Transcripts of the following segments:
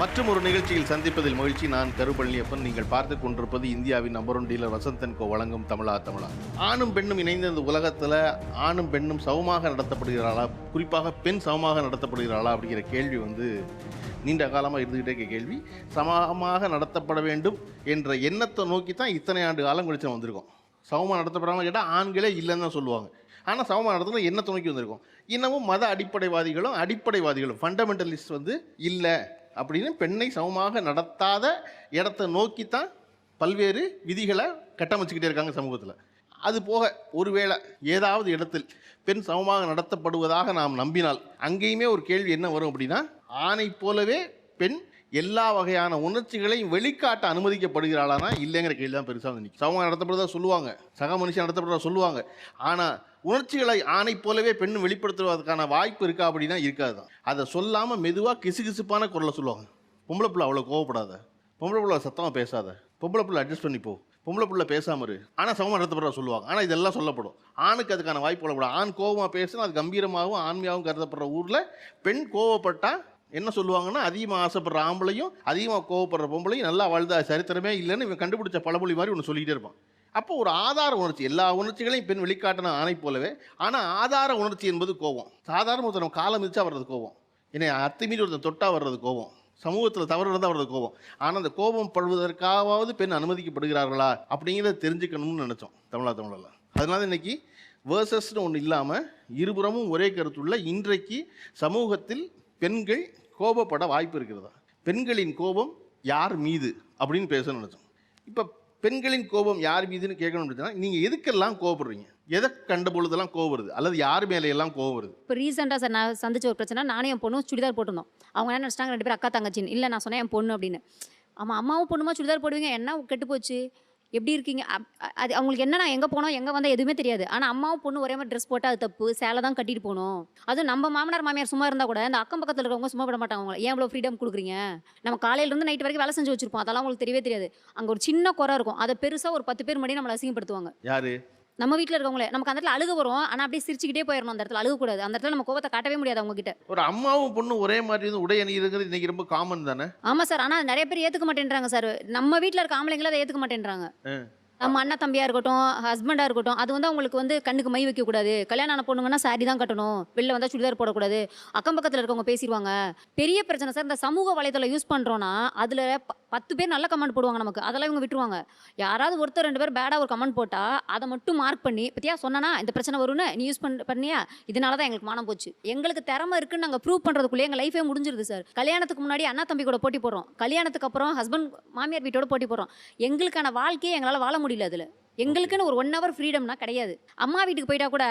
மற்றும் ஒரு நிகழ்ச்சியில் சந்திப்பதில் மகிழ்ச்சி. நான் கருப்பழனியப்பன். நீங்கள் பார்த்து கொண்டிருப்பது இந்தியாவின் நம்பர் 1 டீலர் வசந்தன் கோ வழங்கும் தமிழா. ஆணும் பெண்ணும் இணைந்த இந்த உலகத்தில் ஆணும் பெண்ணும் சமமாக நடத்தப்படுகிறாளா, குறிப்பாக பெண் சமமாக நடத்தப்படுகிறாளா அப்படிங்கிற கேள்வி நீண்ட காலமாக இருந்துகிட்டே இருக்க கேள்வி. சமமாக நடத்தப்பட வேண்டும் என்ற எண்ணத்தை நோக்கி தான் இத்தனை ஆண்டு காலம் கழிச்சு வந்திருக்கோம். சமமாக நடத்தப்படுறாங்க கேட்டால் ஆண்களே இல்லைன்னு தான் சொல்லுவாங்க. ஆனால் சமமாக நடத்தணும் எண்ணத்தை நோக்கி வந்திருக்கோம். இன்னமும் மத அடிப்படைவாதிகளும் ஃபண்டமெண்டலிஸ்ட் இல்லை அப்படின்னு பெண்ணை சமமாக நடத்தாத இடத்தை நோக்கித்தான் பல்வேறு விதிகளை கட்டமைச்சுக்கிட்டே இருக்காங்க சமூகத்தில். அது போக ஒருவேளை ஏதாவது இடத்தில் பெண் சமமாக நடத்தப்படுவதாக நாம் நம்பினால் அங்கேயுமே ஒரு கேள்வி என்ன வரும் அப்படின்னா, ஆணை போலவே பெண் எல்லா வகையான உணர்ச்சிகளையும் வெளிக்காட்ட அனுமதிக்கப்படுகிறாளானா இல்லைங்கிற கேள்வி தான் பெருசாக நிற்கும். சமமாக நடத்தப்படுறதா சொல்லுவாங்க, சக மனுஷன் நடத்தப்படுறதா சொல்லுவாங்க. ஆனால் உணர்ச்சிகளை ஆணை போலவே பெண் வெளிப்படுத்துவதற்கான வாய்ப்பு இருக்கா அப்படின்னா இருக்காது தான். அதை சொல்லாமல் மெதுவாக கிசுகிசுப்பான குரலை சொல்லுவாங்க. பொம்பளை பிள்ளை அவ்வளோ கோவப்படாத, பொம்பளை பிள்ளை சத்தமாக பேசாத, பொம்பளை பிள்ளை அட்ஜஸ்ட் பண்ணிப்போ, பொம்பளை பிள்ளை பேசாமல் இரு. ஆனால் சமமாக நடத்தப்படுறதா சொல்லுவாங்க. ஆனால் இதெல்லாம் சொல்லப்படும். ஆணுக்கு அதுக்கான வாய்ப்பு சொல்லப்படும். ஆண் கோபமாக பேசினா அது கம்பீரமாகவும் ஆண்மையாகவும் கருதப்படுற ஊரில் பெண் கோவப்பட்டால் என்ன சொல்லுவாங்கன்னா, அதிகமாக ஆசைப்படுற ஆம்பளையும் அதிகமாக கோவப்படுற பொம்பளையும் நல்லா வாழ்ந்தா சரித்திரமே இல்லைன்னு இவன் கண்டுபிடிச்ச பழமொழி மாதிரி ஒன்று சொல்லிக்கிட்டே இருப்பான். அப்போ ஒரு ஆதார உணர்ச்சி, எல்லா உணர்ச்சிகளையும் பெண் வெளிக்காட்டின ஆணை போலவே, ஆனால் ஆதார உணர்ச்சி என்பது கோபம். சாதாரண ஒருத்தர் காலம் மிதிச்சா வர்றது கோபம், என்னை அத்துமீறி ஒருத்தர் தொட்டா வர்றது கோபம், சமூகத்தில் தவறு இருந்தால் வர்றது கோபம். ஆனால் அந்த கோபம் படுவதற்காவது பெண் அனுமதிக்கப்படுகிறார்களா அப்படிங்கிறத தெரிஞ்சுக்கணும்னு நினச்சோம் தமிழில். அதனால இன்னைக்கு வேர்சஸ்னு ஒன்று இல்லாமல் இருபுறமும் ஒரே கருத்துள்ள இன்றைக்கு சமூகத்தில் பெண்கள் கோபப்பட வாய்ப்பு இருக்கிறதா, பெண்களின் கோபம் யார் மீது அப்படின்னு பேசணும்னு நினச்சோம். இப்போ பெண்களின் கோபம் யார் மீதுன்னு கேட்கணும் அப்படின்னா, நீங்கள் எதுக்கெல்லாம் கோபப்படுறீங்க, எதை கண்ட பொழுதெல்லாம் கோபம் வருது, அல்லது யார் மேலே எல்லாம் கோபம் வருது? இப்போ ரீசெண்டாக சார் நான் சந்திச்ச ஒரு பிரச்சனை, நானும் என் பொண்ணும் சுடிதார் போட்டிருந்தோம். அவங்க என்ன நினச்சிட்டாங்க, 2 பேரும் அக்கா தங்கச்சின்னு. இல்லை, நான் சொன்னேன் என் பொண்ணு அப்படின்னு. ஆமாம், அம்மாவும் பொண்ணுமா சுடிதார் போடுவீங்க, என்ன கெட்டு போச்சு, எப்படி இருக்கீங்க, அது அவங்களுக்கு என்ன, நான் எங்கே போனோம் எங்கே வந்தால் எதுவுமே தெரியாது. ஆனால் அம்மாவும் பொண்ணு ஒரே மாதிரி ட்ரெஸ் போட்டால் அது தப்பு, சேலை தான் கட்டிட்டு போகணும். அதுவும் நம்ம மாமனார் மாமியார் சும்மா இருந்தால் கூட இந்த அக்கம் பக்கத்தில் இருக்கவங்க சும்மா விட மாட்டாங்க. அவங்களை ஏன் இவ்வளோ ஃப்ரீடம் கொடுக்குறீங்க, நம்ம காலையிலேருந்து நைட் வரைக்கும் வேலை செஞ்சு வச்சிருப்போம், அதெல்லாம் உங்களுக்கு தெரியவே தெரியாது. அங்கே ஒரு சின்ன குறை இருக்கும், அதை பெருசாக ஒரு 10 பேர் முன்னாடி நம்மளை அசிங்கப்படுத்துவாங்க. யாரு? நம்ம வீட்டில் இருக்கவங்களே. நமக்கு அந்த இடத்துல அழுக வரும், ஆனால் அப்படியே சிரிச்சுக்கிட்டே போயிடணும். அந்த இடத்துல அழுகக்கூடாது, அந்த இடத்துல நம்ம கோபத்தை காட்டவே முடியாது அவங்க கிட்ட. ஒரு அம்மாவும் பொண்ணு ஒரே மாதிரி உடை அணிகிறது இன்னைக்கு ரொம்ப காமன் தானே? ஆமாம் சார், ஆனால் நிறைய பேர் ஏற்றுக்க மாட்டேன்றாங்க சார். நம்ம வீட்டில் இருக்க ஆம்பளைங்களை அதை ஏற்றுக்க மாட்டேன்றாங்க. நம்ம அண்ணா தம்பியாக இருக்கட்டும், ஹஸ்பண்டாக இருக்கட்டும், அது அவங்களுக்கு கண்ணுக்கு மை வைக்கக்கூடாது. கல்யாணம் ஆன பொண்ணுங்கன்னா சாரி தான் கட்டணும், வெளில வந்தால் சுடிதார் போடக்கூடாது. அக்கம் பக்கத்தில் இருக்கவங்க பேசிடுவாங்க. பெரிய பிரச்சனை சார். இந்த சமூக வலைத்தளம் யூஸ் பண்ணுறோன்னா அதில் 10 பேர் நல்ல கமெண்ட் போடுவாங்க நமக்கு, அதெல்லாம் இவங்க விட்டுருவாங்க. யாராவது ஒருத்தர் 2 பேர் பேடாக ஒரு கமெண்ட் போட்டால் அதை மட்டும் மார்க் பண்ணி, பற்றியா சொன்னா இந்த பிரச்சனை வரும்னு நீ யூஸ் பண்ணியா, இதனால தான் எங்களுக்கு மானம் போச்சு. எங்களுக்கு திறமை இருக்குன்னு நாங்கள் ப்ரூவ் பண்ணுறதுக்குள்ளே எங்கள் லைஃபே முடிஞ்சிருது சார். கல்யாணத்துக்கு முன்னாடி அண்ணா தம்பி கூட போட்டி போடுறோம், கல்யாணத்துக்கு அப்புறம் ஹஸ்பண்ட் மாமியார் வீட்டோட போட்டி போடுறோம். எங்களுக்கான வாழ்க்கையை எங்களால் வாழ முடியல. அதில் எங்களுக்குன்னு ஒரு 1 hour ஃப்ரீடம்னா கிடையாது. அம்மா வீட்டுக்கு போயிட்டா கூட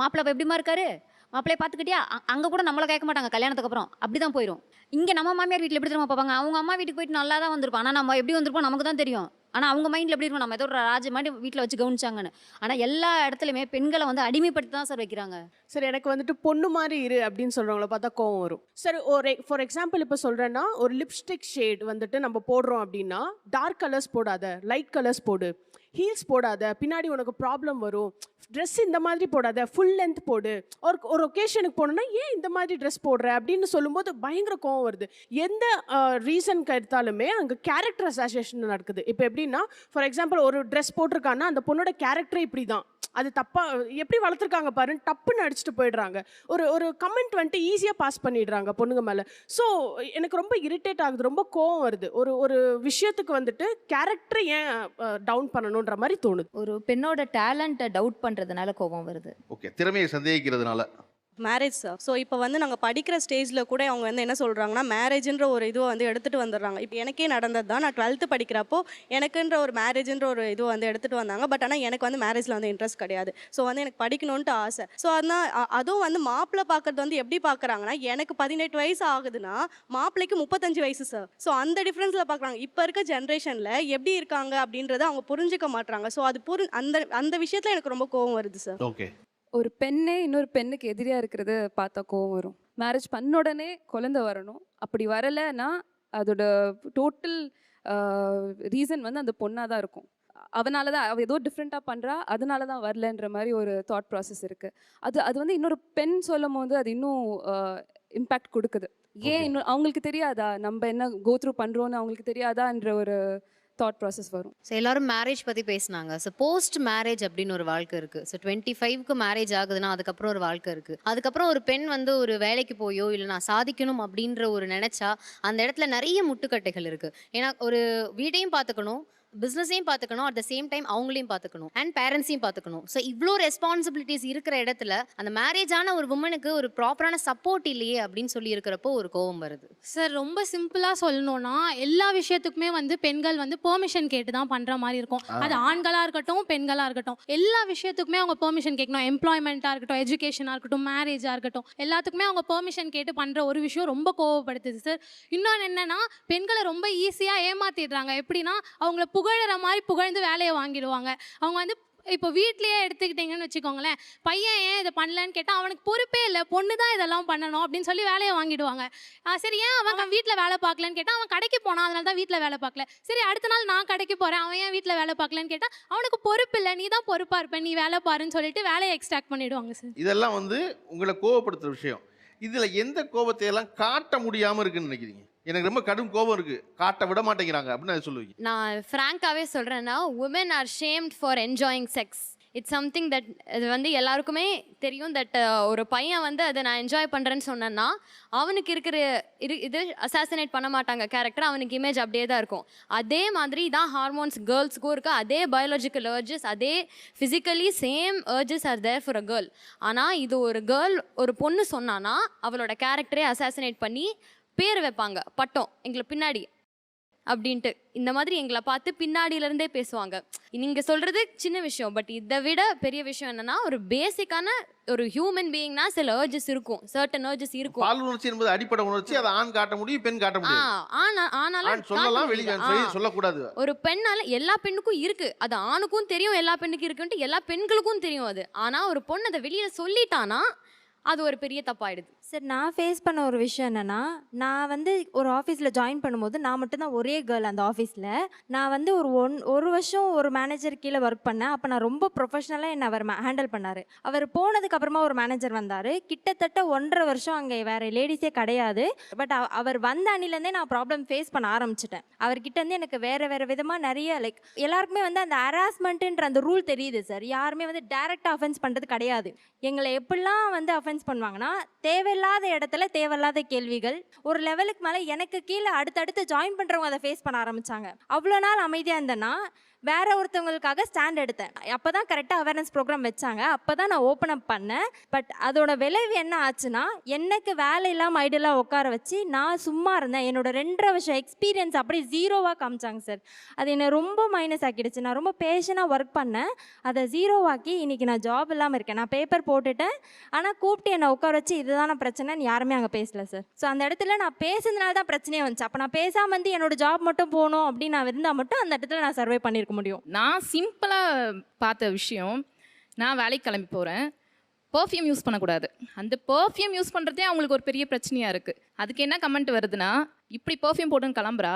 மாப்பிள்ளை எப்படிமா இருக்காரு, மாப்பிள்ளைய பார்த்துக்கிட்டியா, அங்கே கூட நம்மளை கேட்க மாட்டாங்க. கல்யாணத்துக்கு அப்புறம் அப்படி தான் போயிடும். இங்கே நம்ம மாமியார் வீட்டில் எப்படி தெரியுமா பார்ப்பாங்க, அவங்க அம்மா வீட்டுக்கு போயிட்டு நல்லா தான் வந்திருப்போம், ஆனால் நம்ம எப்படி வந்திருப்போம் நமக்கு தான் தெரியும். ஆனால் அவங்க மைண்டில் எப்படி இருக்கும், நம்ம ஏதோ ஒரு ராஜ மாதிரி வீட்டில் வச்சு கவனிச்சாங்கன்னு. ஆனால் எல்லா இடத்துலையுமே பெண்களை அடிமைப்படுத்தி தான் சார் வைக்கிறாங்க. சார், எனக்கு பொண்ணு மாதிரி இரு அப்படின்னு சொல்கிறவங்கள பார்த்தா கோவம் வரும் சார். ஒரு ஃபார் எக்ஸாம்பிள் இப்போ சொல்கிறேன்னா, ஒரு லிப்ஸ்டிக் ஷேட் நம்ம போடுறோம் அப்படின்னா, டார்க் கலர்ஸ் போடாத, லைட் கலர்ஸ் போடு, ஹீல்ஸ் போடாத, பின்னாடி உனக்கு ப்ராப்ளம் வரும், ட்ரெஸ் இந்த மாதிரி போடாத, ஃபுல் லென்த் போடு, ஒரு ஒகேஷனுக்கு போகணுன்னா ஏன் இந்த மாதிரி ட்ரெஸ் போடுற அப்படின்னு சொல்லும்போது பயங்கர கோவம் வருது. எந்த ரீசனுக்கு எடுத்தாலுமே அங்கே கேரக்டர் அசோசியேஷன் நடக்குது. இப்போ எப்படின்னா, ஃபார் எக்ஸாம்பிள் ஒரு ட்ரெஸ் போட்டிருக்காங்கன்னா அந்த பொண்ணோட கேரக்டரே இப்படி தான், அது தப்பாக எப்படி வளர்த்துருக்காங்க பாருன்னு டப்புன்னு அடிச்சுட்டு போயிடுறாங்க. ஒரு கமெண்ட் ஈஸியாக பாஸ் பண்ணிடுறாங்க பொண்ணுங்க மேலே. ஸோ எனக்கு ரொம்ப இரிட்டேட் ஆகுது, ரொம்ப கோவம் வருது. ஒரு விஷயத்துக்கு கேரக்டரை ஏன் டவுன் பண்ணணுன்ற மாதிரி தோணுது. ஒரு பெண்ணோட டேலண்ட்டை டவுட் பண்ணுறதுனால கோபம் வருது. ஓகே, திறமையை சந்தேகிக்கிறதுனால. Marriage sir. ஸோ இப்போ நாங்கள் படிக்கிற ஸ்டேஜில் கூட அவங்க என்ன சொல்கிறாங்கன்னா, மேரேஜ்ன்ற ஒரு இதுவை எடுத்துகிட்டு வந்துடுறாங்க. இப்போ எனக்கே நடந்தது தான். நான் 12th படிக்கிறப்போ எனக்குன்ற ஒரு மேரேஜ்ன்ற ஒரு இதுவை எடுத்துகிட்டு வந்தாங்க. பட் ஆனால் எனக்கு மேரேஜில் இன்ட்ரெஸ்ட் கிடையாது. ஸோ எனக்கு படிக்கணுன்ட்டு ஆசை. ஸோ அதனால் அதுவும் மாப்பிள்ளை பார்க்குறது எப்படி பார்க்குறாங்கன்னா, எனக்கு 18 வயசு ஆகுதுன்னா மாப்பிள்ளைக்கு 35 வயசு சார். ஸோ அந்த டிஃப்ரென்ஸில் பார்க்குறாங்க. இப்போ இருக்க ஜென்ரேஷனில் எப்படி இருக்காங்க அப்படின்றத அவங்க புரிஞ்சிக்க மாட்டுறாங்க. ஸோ அது அந்த விஷயத்தில் எனக்கு ரொம்ப கோவம் வருது சார். ஓகே, ஒரு பெண்ணே இன்னொரு பெண்ணுக்கு எதிரியாக இருக்கிறது பார்த்தா கோவம் வரும். மேரேஜ் பண்ண உடனே குழந்தை வரணும், அப்படி வரலைன்னா அதோட டோட்டல் ரீசன் அந்த பொண்ணாக தான் இருக்கும். அவனால தான் அவள் ஏதோ டிஃப்ரெண்ட்டாக பண்ணுறா, அதனால தான் வரலன்ற மாதிரி ஒரு தாட் ப்ராசஸ் இருக்குது. அது இன்னொரு பெண் சொல்லும் போது அது இன்னும் இம்பேக்ட் கொடுக்குது. ஏன் இன்னும் அவங்களுக்கு தெரியாதா நம்ம என்ன கோ த்ரூ பண்ணுறோன்னு அவங்களுக்கு தெரியாதான்ற ஒரு தாட் ப்ராசஸ் வரும். ஸோ எல்லாரும் மேரேஜ் பற்றி பேசினாங்க. ஸோ போஸ்ட் மேரேஜ் அப்படின்னு ஒரு வாழ்க்கை இருக்குது. ஸோ 25க்கு மேரேஜ் ஆகுதுன்னா அதுக்கப்புறம் ஒரு வாழ்க்கை இருக்குது. அதுக்கப்புறம் ஒரு பெண் வந்து ஒரு வேலைக்கு போயோ இல்லை நான் சாதிக்கணும் அப்படின்ற ஒரு நினச்சா அந்த இடத்துல நிறைய முட்டுக்கட்டைகள் இருக்குது. ஏன்னா ஒரு வீட்டையும் பார்த்துக்கணும், பிஸ்னஸையும் பார்த்துக்கணும், அட் த சேம் டைம் அவங்களையும் பார்த்துக்கணும், அண்ட் பேரண்ட்ஸையும் பார்த்துக்கணும். ஸோ இவ்வளோ ரெஸ்பான்சிபிலிட்டிஸ் இருக்கிற இடத்துல அந்த மேரேஜான ஒரு உமனுக்கு ஒரு ப்ராப்பரான சப்போர்ட் இல்லையே அப்படின்னு சொல்லி இருக்கிறப்போ ஒரு கோவம் வருது. சார் ரொம்ப சிம்பிளாக சொல்லணும்னா எல்லா விஷயத்துக்குமே வந்து பெண்கள் வந்து பெர்மிஷன் கேட்டு தான் பண்ணுற மாதிரி இருக்கும். அது ஆண்களாக இருக்கட்டும் பெண்களாக இருக்கட்டும், எல்லா விஷயத்துக்குமே அவங்க பெர்மிஷன் கேட்கணும். எம்ப்ளாய்மெண்ட்டாக இருக்கட்டும், எஜுகேஷனாக இருக்கட்டும், மேரேஜாக இருக்கட்டும், எல்லாத்துக்குமே அவங்க பெர்மிஷன் கேட்டு பண்ணுற ஒரு விஷயம் ரொம்ப கோவப்படுத்துது சார். இன்னொன்று என்னன்னா, பெண்களை ரொம்ப ஈஸியாக ஏமாத்திடுறாங்க. எப்படின்னா அவங்கள புகழற மாதிரி புகழ்ந்து வேலையை வாங்கிடுவாங்க. அவங்க வந்து இப்போ வீட்லேயே எடுத்துக்கிட்டிங்கன்னு வச்சுக்கோங்களேன், பையன் ஏன் இதை பண்ணலன்னு கேட்டால் அவனுக்கு பொறுப்பே இல்லை, பொண்ணு தான் இதெல்லாம் பண்ணணும் அப்படின்னு சொல்லி வேலையை வாங்கிடுவாங்க. சரி ஏன் அவன் வீட்டில் வேலை பார்க்கலன்னு கேட்டால் அவன் கடைக்கு போனான் அதனால தான் வீட்டில் வேலை பார்க்கல. சரி அடுத்த நாள் நான் கடைக்கு போகிறேன், அவன் ஏன் வீட்டில் வேலை பார்க்கலன்னு கேட்டால் அவனுக்கு பொறுப்பு இல்லை, நீ தான் பொறுப்பாக இருப்ப, நீ வேலை பாருன்னு சொல்லிட்டு வேலையை எக்ஸ்ட்ராக்ட் பண்ணிவிடுவாங்க சார். இதெல்லாம் வந்து உங்களை கோவப்படுத்துகிற விஷயம். இதில் எந்த கோபத்தையெல்லாம் காட்ட முடியாமல் இருக்குன்னு நினைக்கிறீங்க? எனக்கு ரொம்ப கடும் கோபம் இருக்கு, காட்ட விட மாட்டேங்கிறாங்க அப்படின்னு அதை சொல்லுவீங்க? நான் ஃப்ராங்காகவே சொல்கிறேன்னா, women are shamed for enjoying sex. It's something that இது வந்து எல்லாருக்குமே தெரியும். தட் ஒரு பையன் வந்து அதை நான் என்ஜாய் பண்ணுறேன்னு சொன்னேன்னா அவனுக்கு இருக்கிற இது அசாசினேட் பண்ண மாட்டாங்க கேரக்டர், அவனுக்கு இமேஜ் அப்படியே தான் இருக்கும். அதே மாதிரி தான் ஹார்மோன்ஸ் கேர்ள்ஸுக்கும் இருக்குது. அதே பயாலஜிக்கல் ஏர்ஜஸ், அதே physically same urges are there for a girl. ஆனால் இது ஒரு கேர்ள் ஒரு பொண்ணு சொன்னான்னா அவளோட கேரக்டரே அசாசினேட் பண்ணி பேர் வைப்பாங்க, பட்டம் எங்களை பின்னாடி அப்படின்ட்டு. இந்த மாதிரி எங்களை பார்த்து பின்னாடியிலேருந்தே பேசுவாங்க. நீங்கள் சொல்கிறது சின்ன விஷயம், பட் இதை விட பெரிய விஷயம் என்னென்னா, ஒரு பேசிக்கான ஒரு ஹியூமன் பீயிங்னா சில ஏர்ஜஸ் இருக்கும், சர்டன் ஏர்ஜஸ் இருக்கும். பால் உணர்ச்சி என்பது அடிப்படை உணர்ச்சி, அதை ஆண் காட்ட முடியும், பெண் காட்ட முடியும். ஆனாலும் சொல்லலாம், வெளியே சொல்லக்கூடாது. ஒரு பெண்ணால எல்லா பெண்ணுக்கும் இருக்கு, அது ஆணுக்கும் தெரியும் எல்லா பெண்ணுக்கும் இருக்குன்ட்டு, எல்லா பெண்களுக்கும் தெரியும் அது. ஆனால் ஒரு பொண்ணு அதை வெளியில் சொல்லிட்டானா அது ஒரு பெரிய தப்பாயிடுது. சார் நான் ஃபேஸ் பண்ண ஒரு விஷயம் என்னென்னா, நான் வந்து ஒரு ஆஃபீஸில் ஜாயின் பண்ணும்போது நான் மட்டும்தான் ஒரே கேர்ள் அந்த ஆஃபீஸில். நான் வந்து ஒரு வருஷம் ஒரு மேனேஜர் கீழே ஒர்க் பண்ணேன். அப்போ நான் ரொம்ப ப்ரொஃபஷ்னலாக என்னை அவர் ஹேண்டில் பண்ணார். அவர் போனதுக்கப்புறமா ஒரு மேனேஜர் வந்தார். கிட்டத்தட்ட 1.5 வருஷம் அங்கே வேறு லேடிஸே கிடையாது. பட் அவர் வந்த அன்னிலேருந்தே நான் ப்ராப்ளம் ஃபேஸ் பண்ண ஆரம்பிச்சிட்டேன். அவர்கிட்டேருந்து எனக்கு வேறு விதமாக நிறைய லைக் எல்லாருக்குமே வந்து அந்த ஹராஸ்மெண்ட்டுன்ற அந்த ரூல் தெரியுது சார். யாருமே வந்து டைரெக்டாக அஃபென்ஸ் பண்ணுறது கிடையாது. எங்களை எப்படிலாம் வந்து அஃபென்ஸ் பண்ணுவாங்கன்னா, தேவையில்லாத இடத்துல தேவையில்லாத கேள்விகள். ஒரு லெவலுக்கு மேலே எனக்கு கீழே அடுத்தடுத்து ஜாயின் பண்ணுறவங்க அதை ஃபேஸ் பண்ண ஆரம்பித்தாங்க. அவ்வளோ நாள் அமைதியாக இருந்தேன்னா வேற ஒருத்தவங்களுக்காக ஸ்டாண்ட் எடுத்தேன். அப்போ தான் கரெக்டாக அவேர்னஸ் ப்ரோக்ராம் வச்சாங்க, அப்போ தான் நான் ஓப்பன் அப் பண்ணேன். பட் அதோட விளைவு என்ன ஆச்சுன்னா, எனக்கு வேலை இல்லாமல் ஐடியலாக உட்கார வச்சு நான் சும்மா இருந்தேன். என்னோட 2.5 வருஷம் எக்ஸ்பீரியன்ஸ் அப்படியே ஜீரோவாக காமிச்சாங்க சார். அது என்னை ரொம்ப மைனஸ் ஆக்கிடுச்சு. நான் ரொம்ப பேஷனாக ஒர்க் பண்ணேன், அதை ஜீரோவாக்கி இன்றைக்கி நான் ஜாப் இல்லாமல் இருக்கேன். நான் பேப்பர் போட்டுட்டேன், ஆனால் கூப்பிட்டு என்னை உட்கார வச்சு இதுதான பிரச்சனைன்னு யாருமே அங்கே பேசல சார். ஸோ அந்த இடத்துல நான் பேசுனதுனால தான் பிரச்சனையே வந்துச்சு. அப்போ நான் பேசாமல் வந்து என்னோட ஜாப் மட்டும் போகணும் அப்படின்னு நான் இருந்தால் மட்டும் அந்த இடத்துல நான் சர்வே பண்ணியிருக்கேன் முடியும். நான் சிம்பிளாக பார்த்த விஷயம், நான் வேலைக்கு கிளம்பி போகிறேன், பர்ஃப்யூம் யூஸ் பண்ணக்கூடாது. அந்த பர்ஃப்யூம் யூஸ் பண்ணுறதே அவங்களுக்கு ஒரு பெரிய பிரச்சனையாக இருக்குது. அதுக்கு என்ன கமெண்ட் வருதுன்னா, இப்படி பர்ஃப்யூம் போட்டுன்னு கிளம்புறா,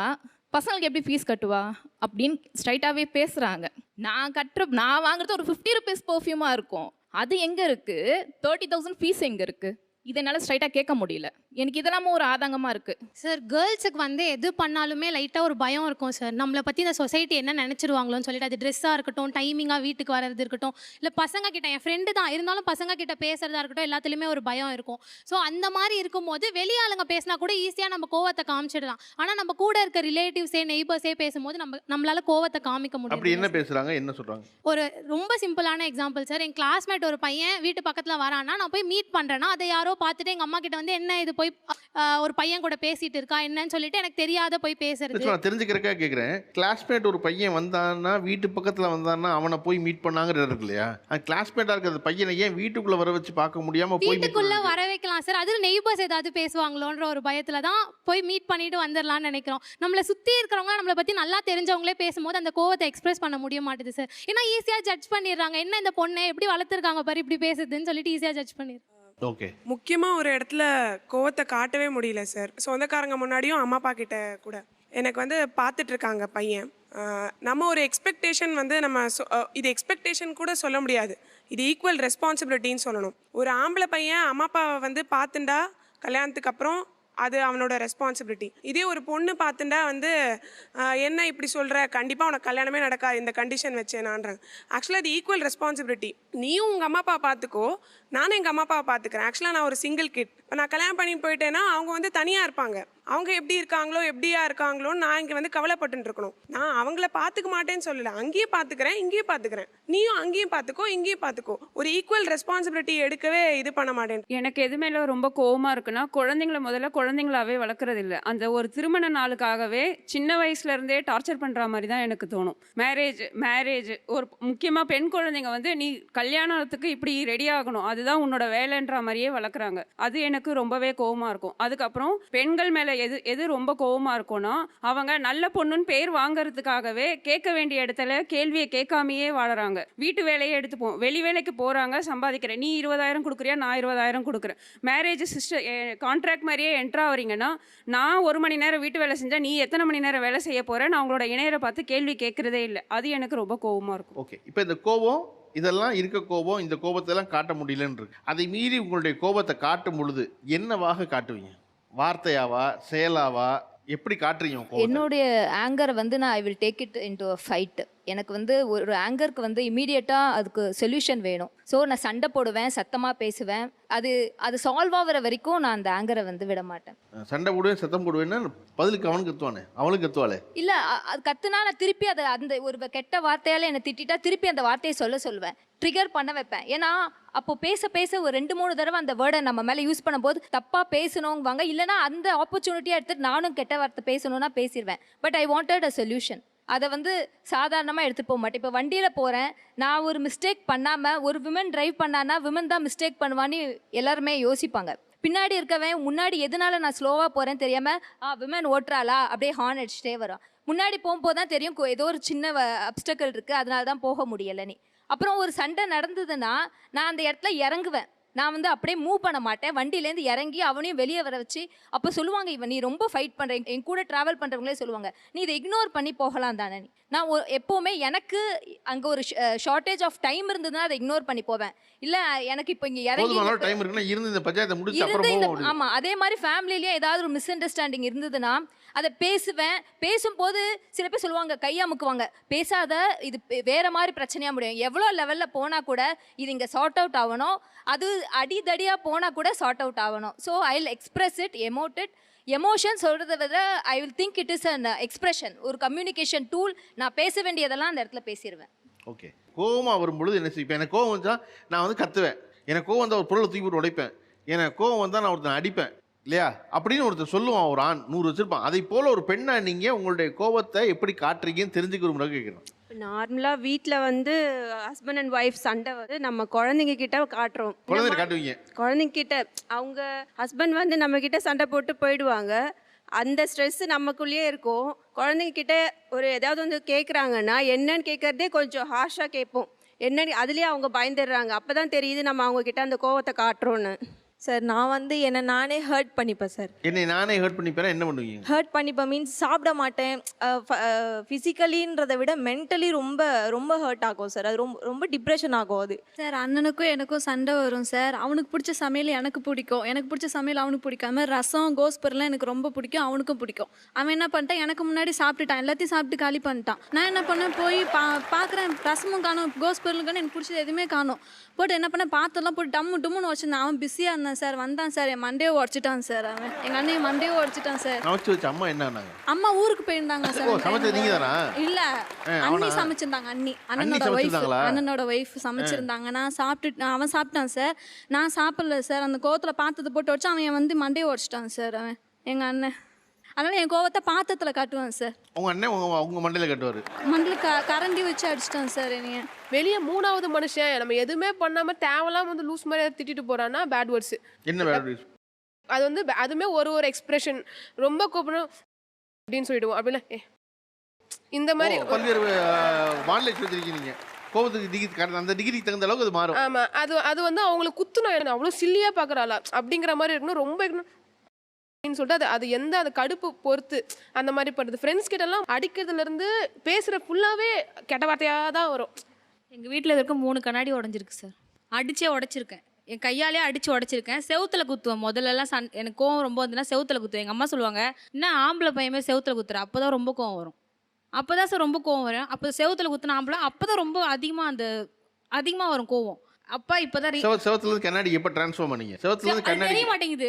பசங்களுக்கு எப்படி ஃபீஸ் கட்டுவா அப்படின்னு ஸ்ட்ரைட்டாகவே பேசுகிறாங்க. நான் வாங்குறது ஒரு 50 ருபீஸ் பர்ஃப்யூமாக இருக்கும், அது எங்கே இருக்குது? 30,000 ஃபீஸ் எங்கே இருக்குது? இதை என்னால் ஸ்ட்ரைட்டாக கேட்க முடியல. எனக்கு இதெல்லாமும் ஒரு ஆதங்கமாக இருக்குது சார். கேர்ள்ஸுக்கு வந்து எது பண்ணாலுமே லைட்டாக ஒரு பயம் இருக்கும் சார். நம்மளை பற்றி இந்த சொசைட்டி என்ன நினச்சிருவாங்களோன்னு சொல்லிட்டு, அது ட்ரெஸ்ஸாக இருக்கட்டும், டைமிங்காக வீட்டுக்கு வரது இருக்கட்டும், இல்லை பசங்க கிட்ட என் ஃப்ரெண்டு தான் இருந்தாலும் பசங்க கிட்ட பேசுறதா இருக்கட்டும், எல்லாத்துலேயுமே ஒரு பயம் இருக்கும். ஸோ அந்த மாதிரி இருக்கும்போது வெளியாளுங்க பேசினா கூட ஈஸியாக நம்ம கோவத்தை காமிச்சிடலாம். ஆனால் நம்ம கூட இருக்க ரிலேட்டிவ்ஸே நெய்பர்ஸே பேசும்போது நம்மளால கோவத்தை காமிக்க முடியும். அப்படி என்ன பேசுகிறாங்க, என்ன சொல்கிறாங்க? ஒரு ரொம்ப சிம்பிளான எக்ஸாம்பிள் சார். என் கிளாஸ்மேட் ஒரு பையன் வீட்டு பக்கத்தில் வரான்னா, நான் போய் மீட் பண்ணுறேன்னா அதை யாரோ பார்த்துட்டு எங்கள் அம்மா கிட்ட வந்து என்ன இது போய் ஒரு பையன் கூட பேசிட்டு இருக்கா என்னன்னு சொல்லிட்டு எனக்கு தெரியாத போய் பேசுறது. நான் தெரிஞ்சுக்கிறக்கா கேட்குறேன். கிளாஸ்மேட் ஒரு பையன் வந்தான்னா, வீட்டு பக்கத்தில் வந்தான்னா அவனை போய் மீட் பண்ணாங்கிறது இருக்கு இல்லையா? கிளாஸ்மேட்டாக இருக்கிற பையனை ஏன் வீட்டுக்குள்ளே வர வச்சு பார்க்க முடியாமல் போய் வீட்டுக்குள்ளே வர வைக்கலாம் சார். அது நெய்பர்ஸ் ஏதாவது பேசுவாங்களோன்ற ஒரு பயத்தில் தான் போய் மீட் பண்ணிட்டு வந்துடலாம்னு நினைக்கிறோம். நம்மளை சுற்றி இருக்கிறவங்க நம்மளை பற்றி நல்லா தெரிஞ்சவங்களே பேசும்போது அந்த கோவத்தை எக்ஸ்பிரஸ் பண்ண முடிய மாட்டேது சார். ஏன்னா ஈஸியாக ஜட்ஜ் பண்ணிடுறாங்க, என்ன இந்த பொண்ணை எப்படி வளர்த்துருக்காங்க பாரு இப்படி பேசுதுன்னு சொல்லிட்டு ஈஸியாக ஜட்ஜ் பண்ணிடுறாங்க. ஓகே. முக்கியமாக ஒரு இடத்துல கோவத்தை காட்டவே முடியல சார். சொந்தக்காரங்க முன்னாடியும் அம்மா அப்பா கிட்ட கூட எனக்கு வந்து பார்த்துட்ருக்காங்க பையன். நம்ம ஒரு எக்ஸ்பெக்டேஷன் வந்து இது எக்ஸ்பெக்டேஷன் கூட சொல்ல முடியாது, இது ஈக்குவல் ரெஸ்பான்சிபிலிட்டின்னு சொல்லணும். ஒரு ஆம்பளை பையன் அம்மா அப்பாவை வந்து பார்த்துண்டா கல்யாணத்துக்கு அப்புறம் அது அவனோட ரெஸ்பான்சிபிலிட்டி. இதே ஒரு பொண்ணு பார்த்துட்டா வந்து என்ன இப்படி சொல்கிற, கண்டிப்பாக உனக்கு கல்யாணமே நடக்காது இந்த கண்டிஷன் வச்சேனான்றாங்க. ஆக்சுவலாக அது ஈக்குவல் ரெஸ்பான்சிபிலிட்டி. நீயும் உங்கள் அம்மா அப்பா பார்த்துக்கோ, நானும் எங்கள் அம்மா அப்பாவை பார்த்துக்கிறேன். ஆக்சுவலாக நான் ஒரு சிங்கிள் கிட். இப்போ நான் கல்யாணம் பண்ணி போயிட்டேன்னா அவங்க வந்து தனியாக இருப்பாங்க. அவங்க எப்படி இருக்காங்களோ எப்படியா இருக்காங்களோன்னு நான் இங்கே வந்து கவலைப்பட்டு இருக்கணும். நான் அவங்கள பார்த்துக்க மாட்டேன்னு சொல்லலை, அங்கேயும் பார்த்துக்கிறேன் இங்கேயும் பார்த்துக்கிறேன். நீயும் அங்கேயும் பார்த்துக்கோ இங்கேயும் பார்த்துக்கோ. ஒரு ஈக்குவல் ரெஸ்பான்சிபிலிட்டி எடுக்கவே இது பண்ண மாட்டேன். எனக்கு எது மேலே ரொம்ப கோவமாக இருக்குன்னா, குழந்தைங்கள முதல்ல குழந்தைங்களாவே வளர்க்குறது இல்லை. அந்த ஒரு திருமண நாளுக்காகவே சின்ன வயசுலேருந்தே டார்ச்சர் பண்ணுற மாதிரி தான் எனக்கு தோணும். மேரேஜ் ஒரு முக்கியமாக பெண் குழந்தைங்க வந்து நீ கல்யாணத்துக்கு இப்படி ரெடி ஆகணும், அதுதான் உன்னோட வேலைன்ற மாதிரியே வளர்க்குறாங்க. அது எனக்கு ரொம்பவே கோவமாக இருக்கும். அதுக்கப்புறம் பெண்கள் மேலே எது ரொம்ப கோவமாக இருக்கும்னா, அவங்க நல்ல பொண்ணுன்னு பேர் வாங்கறதுக்காகவே கேட்க வேண்டிய இடத்துல கேள்வியை கேட்காமையே வாழறாங்க. வீட்டு வேலையை எடுத்துப்போம், வெளி வேலைக்கு போகிறாங்க, சம்பாதிக்கிறேன், நீ 20,000 கொடுக்குறியா, நான் 20,000 கொடுக்குறேன். மேரேஜ் கான்ட்ராக்ட் மாதிரியே என்ட்ரா வரீங்கன்னா, நான் 1 மணி நேரம் வீட்டு வேலை செஞ்சால் நீ எத்தனை மணி நேரம் வேலை செய்ய போகிறேன், நான் அவங்களோட இணையரை பார்த்து கேள்வி கேட்குறதே இல்லை. அது எனக்கு ரொம்ப கோவமாக இருக்கும். ஓகே, இப்போ இந்த கோபம் இதெல்லாம் இருக்க கோபம், இந்த கோபத்தெல்லாம் காட்ட முடியலன்னு இருக்கு. அதை மீறி உங்களுடைய கோபத்தை காட்டும் பொழுது என்னவாக காட்டுவீங்க? வார்த்தையாவா, செயலாவா, எப்படி காட்டுறீங்க உங்க கோபத்தை? என்னுடைய ஆங்கரை வந்து நான் I will take it into a fight. எனக்கு வந்து ஒரு ஆங்கருக்கு வந்து இமீடியட்டாக அதுக்கு சொல்யூஷன் வேணும். ஸோ நான் சண்டை போடுவேன், சத்தமாக பேசுவேன். அது சால்வ் ஆகிற வரைக்கும் நான் அந்த ஆங்கரை வந்து விட மாட்டேன். சண்டை போடுவேன், சத்தம் போடுவேன்னா பதிலுக்கு அவனுக்கு கத்துவானே, அவளுக்கு கத்துவாளே. இல்லை, அது கத்துனா நான் திருப்பி அதை அந்த ஒரு கெட்ட வார்த்தையால் என்னை திட்டா திருப்பி அந்த வார்த்தையை சொல்லுவேன், ட்ரிகர் பண்ண வைப்பேன். ஏன்னா அப்போ பேச ஒரு 2-3 தடவை அந்த வேர்டை நம்ம மேலே யூஸ் பண்ணும்போது தப்பாக பேசணுங்குவாங்க. இல்லைனா அந்த ஆப்பர்ச்சுனிட்டியாக எடுத்துட்டு நானும் கெட்ட வார்த்தை பேசணும்னா பேசிடுவேன். But I wanted a solution. அதை வந்து சாதாரணமாக எடுத்துகிட்டு போக மாட்டேன். இப்போ வண்டியில் போகிறேன், நான் ஒரு மிஸ்டேக் பண்ணாமல் ஒரு விமன் டிரைவ் பண்ணான்னா விமன் தான் மிஸ்டேக் பண்ணுவான்னு எல்லாருமே யோசிப்பாங்க. பின்னாடி இருக்கவன் முன்னாடி எதனால நான் ஸ்லோவாக போகிறேன் தெரியாமல் விமன் ஓட்டுறாளா அப்படியே ஹார்ன் அடிச்சுட்டே வரும். முன்னாடி போகும்போது தான் தெரியும் ஏதோ ஒரு சின்ன அப்டக்கல் இருக்குது, அதனால தான் போக முடியலைன்னு. அப்புறம் ஒரு சண்டை நடந்ததுன்னா நான் அந்த இடத்துல இறங்குவேன். நான் வந்து அப்படியே மூவ் பண்ண மாட்டேன், வண்டியிலேருந்து இறங்கி அவனையும் வெளியே வர வச்சு. அப்போ சொல்லுவாங்க, இவன் நீ ரொம்ப ஃபைட் பண்ணுற, என் கூட ட்ராவல் பண்ணுறவங்களே சொல்லுவாங்க, நீ இதை இக்னோர் பண்ணி போகலாம் தானே. நான் எப்போவுமே எனக்கு அங்கே ஒரு ஷார்ட்டேஜ் ஆஃப் டைம் இருந்ததுன்னா அதை இக்னோர் பண்ணி போவேன். இல்லை எனக்கு இப்போ இங்கே இறங்கி டைம் இருக்குன்னா இருந்து இந்த பஞ்சாயத்தை முடிச்சு அப்புறம் ஆமாம். அதே மாதிரி ஃபேமிலிலேயே ஏதாவது ஒரு மிஸ் அண்டர்ஸ்டாண்டிங் இருந்ததுன்னா அதை பேசுவேன். பேசும்போது சில பேர் சொல்லுவாங்க, கையமுக்குவாங்க, பேசாத, இது வேற மாதிரி பிரச்சனையாக முடியும். எவ்வளோ லெவலில் போனால் கூட இது இங்கே சார்ட் அவுட் ஆகணும், அது அடிதடியாக போனால் கூட சார்ட் அவுட் ஆகணும். So I will express it, emotion சொல்கிறத விட I will think it is an expression, ஒரு கம்யூனிகேஷன் டூல். நான் பேச வேண்டியதெல்லாம் அந்த இடத்துல பேசிடுவேன். ஓகே, கோவமாக வரும்பொழுது என்ன செய்வேன்? எனக்கு கோவம் வந்தால் நான் வந்து கத்துவேன், எனக்கு கோவம் வந்தால் ஒரு பொருளை தூக்கி போட்டு உடைப்பேன், எனக்கு கோவம் வந்தால் நான் ஒருத்தன் அடிப்பேன் இல்லையா அப்படின்னு ஒருத்தர் சொல்லுவான். ஒரு ஆண் 100 வச்சிருப்பான். அதை போல் ஒரு பெண்ணை நீங்கள் உங்களுடைய கோவத்தை எப்படி காட்டுறீங்கன்னு தெரிஞ்சுக்கிற முன்னாடி கேட்குறேன். நார்மலாக வீட்டில் வந்து ஹஸ்பண்ட் அண்ட் ஒய்ஃப் சண்டை வந்து நம்ம குழந்தைங்க கிட்ட காட்டுறோம். குழந்தைங்க காட்டுவீங்க, குழந்தைங்க கிட்ட அவங்க ஹஸ்பண்ட் வந்து நம்ம கிட்ட சண்டை போட்டு போயிடுவாங்க. அந்த ஸ்ட்ரெஸ் நமக்குள்ளேயே இருக்கும். குழந்தைங்க கிட்ட ஒரு ஏதாவது வந்து கேட்குறாங்கன்னா என்னன்னு கேட்குறதே கொஞ்சம் ஹார்ஷாக கேட்போம். என்னன்னு அதுலேயே அவங்க பயந்துடுறாங்க. அப்போ தான் தெரியுது நம்ம அவங்க கிட்ட அந்த கோவத்தை காட்டுறோன்னு. சார் நான் வந்து என்னை நானே ஹர்ட் பண்ணிப்பேன் சார். என்னை நானே ஹர்ட் பண்ணிப்பேன். என்ன பண்ணுவீங்க? ஹர்ட் பண்ணிப்பேன் மீன்ஸ் சாப்பிட மாட்டேன். ஃபிசிக்கலின்றதை விட மென்டலி ரொம்ப ரொம்ப ஹர்ட் ஆகும் சார். அது ரொம்ப டிப்ரெஷன் ஆகும். அது சார் அண்ணனுக்கும் எனக்கும் சண்டை வரும் சார். அவனுக்கு பிடிச்ச சமையல் எனக்கு பிடிக்கும், எனக்கு பிடிச்ச சமையல் அவனுக்கு பிடிக்காம. ரசம் கோஸ்பர்லாம் எனக்கு ரொம்ப பிடிக்கும், அவனுக்கும் பிடிக்கும். அவன் என்ன பண்ணிட்டான், எனக்கு முன்னாடி சாப்பிட்டுட்டான், எல்லாத்தையும் சாப்பிட்டு காலி பண்ணிட்டான். நான் என்ன பண்ணேன், போய் பார்க்குறேன், ரசமும் காணும், கோஸ்பர்லும் காணும், எனக்கு பிடிச்சது எதுவுமே காணும். போட்டு என்ன பண்ணேன், பாத்திரம்லாம் போட்டு டம்முன்னு வச்சுருந்தான். அவன் பிஸியாக இருந்தான் சார். வந்தான் சார், என் மண்டையை உடச்சிட்டான் சார். அவன் எங்கள் அண்ணன் மண்டையை உடச்சிட்டான் சார். அம்மா என்ன? அம்மா ஊருக்கு போயிருந்தாங்க சார். இல்ல அண்ணி சமைச்சிருந்தாங்க. அண்ணனோட ஒய்ஃப் சமைச்சிருந்தாங்க. நான் சாப்பிட்டு அவன் சாப்பிட்டான் சார். நான் சாப்பிடல சார். அந்த கோவத்துல பாத்திரத்தை போட்டு வச்சு அவன் வந்து மண்டையை உடச்சிட்டான் சார் அவன், எங்க அண்ணன். அதனால என் கோவத்தை பாத்திரத்துல காட்டுவான் சார். உங்க அண்ணன் உங்க மண்டையில கட்டுவாரு. மண்டையில கரண்டி வச்சு அடிச்சிட்டான் சார் என்னைய. வெளியே 3வது மனுஷன் நம்ம எதுவுமே பண்ணாம தேவலாம் வந்து லூஸ் மாதிரி திட்டிட்டு போறான்னா பேட் வேர்ட்ஸ். என்ன பேட் வேர்ட்ஸ்? அது வந்து அதுமே ஒரு எக்ஸ்பிரஷன். ரொம்ப கோபம் அப்படின்னு சொல்லிடுவோம். அப்படின்னா இந்த மாதிரி பல்வேறு வானிலை வச்சிருக்கீங்க. கோபத்துக்கு டிகிரி அந்த டிகிரிக்கு தகுந்த அளவுக்கு அது மாறும். ஆமா, அது வந்து அவங்களுக்கு குத்துணும். அவ்வளோ சில்லியா பாக்குறாளா அப்படிங்கிற மாதிரி இருக்கணும். ரொம்ப அப்படின்னு சொல்லிட்டு அது எந்த அது கடுப்பு பொறுத்து அந்த மாதிரி பண்ணுறது. ஃப்ரெண்ட்ஸ் கிட்டலாம் அடிக்கிறதுலேருந்து பேசுகிற ஃபுல்லாகவே கெட்ட வார்த்தையாக தான் வரும். எங்கள் வீட்டில் இருக்க 3 கண்ணாடி உடஞ்சிருக்கு சார். அடிச்சே உடச்சிருக்கேன். என் கையாலே அடித்து உடச்சிருக்கேன். செவுத்துல குத்துவேன். முதல்லலாம் எனக்கு கோவம் ரொம்ப வந்துன்னா செவுத்துல குத்துவேன். எங்கள் அம்மா சொல்லுவாங்க, என்ன ஆம்பளை பையமே செவுத்துல குத்துற, அப்போ தான் ரொம்ப கோவம் வரும். அப்போ தான் சார் ரொம்ப கோவம் வரும். அப்போ செவுத்துல குத்துன ஆம்பளை அப்போ தான் ரொம்ப அதிகமாக வரும் கோவம். அப்பா இப்போ தான் செவத்துல இருந்து கண்ணாடி எப்போ ட்ரான்ஸ்ஃபார்ம் பண்ணீங்க? செவத்துல இருந்து கண்ணாடி தெரிய மாட்டேங்குது.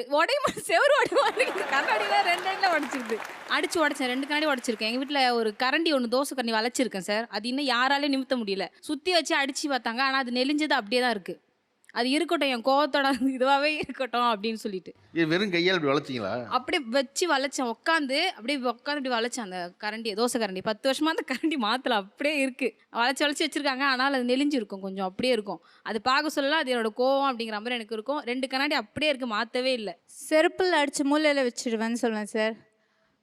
செவரு உடைய மாட்டேங்குது. கண்ணாடிலாம் 2 இடத்துல உடச்சிருது. அடிச்சு உடச்சேன். 2 கண்ணாடி உடச்சிருக்கேன். எங்கள் வீட்டில் ஒரு கரண்டி ஒன்று தோசை கரண்டி வளைச்சிருக்கேன் சார். அது இன்னும் யாராலையும் நிமித்த முடியல. சுற்றி வச்சு அடிச்சு பார்த்தாங்க. ஆனால் அது நெளிஞ்சது அப்படியே தான் இருக்குது. அது இருக்கட்டும், என் கோவத்தோட இதுவாகவே இருக்கட்டும் அப்படின்னு சொல்லிட்டு இது வெறும் கையால் இப்படி வளைச்சிங்களா? அப்படியே வச்சு வளைச்சேன். உட்காந்து இப்படி வளைச்சேன் அந்த கரண்டியை, தோசை கரண்டி. 10 வருஷமா அந்த கரண்டி மாற்றல, அப்படியே இருக்கு. வளைச்சு வச்சிருக்காங்க. ஆனால் அது நெளிஞ்சிருக்கும், கொஞ்சம் அப்படியே இருக்கும். அது பார்க்க சொல்லலாம், அது என்னோட கோவம் அப்படிங்கிற மாதிரி எனக்கு இருக்கும். 2 கண்ணாடி அப்படியே இருக்கு, மாற்றவே இல்லை. செருப்பில் அடித்து மூலையில் வச்சிடுவேன்னு சொல்லுவேன் சார்.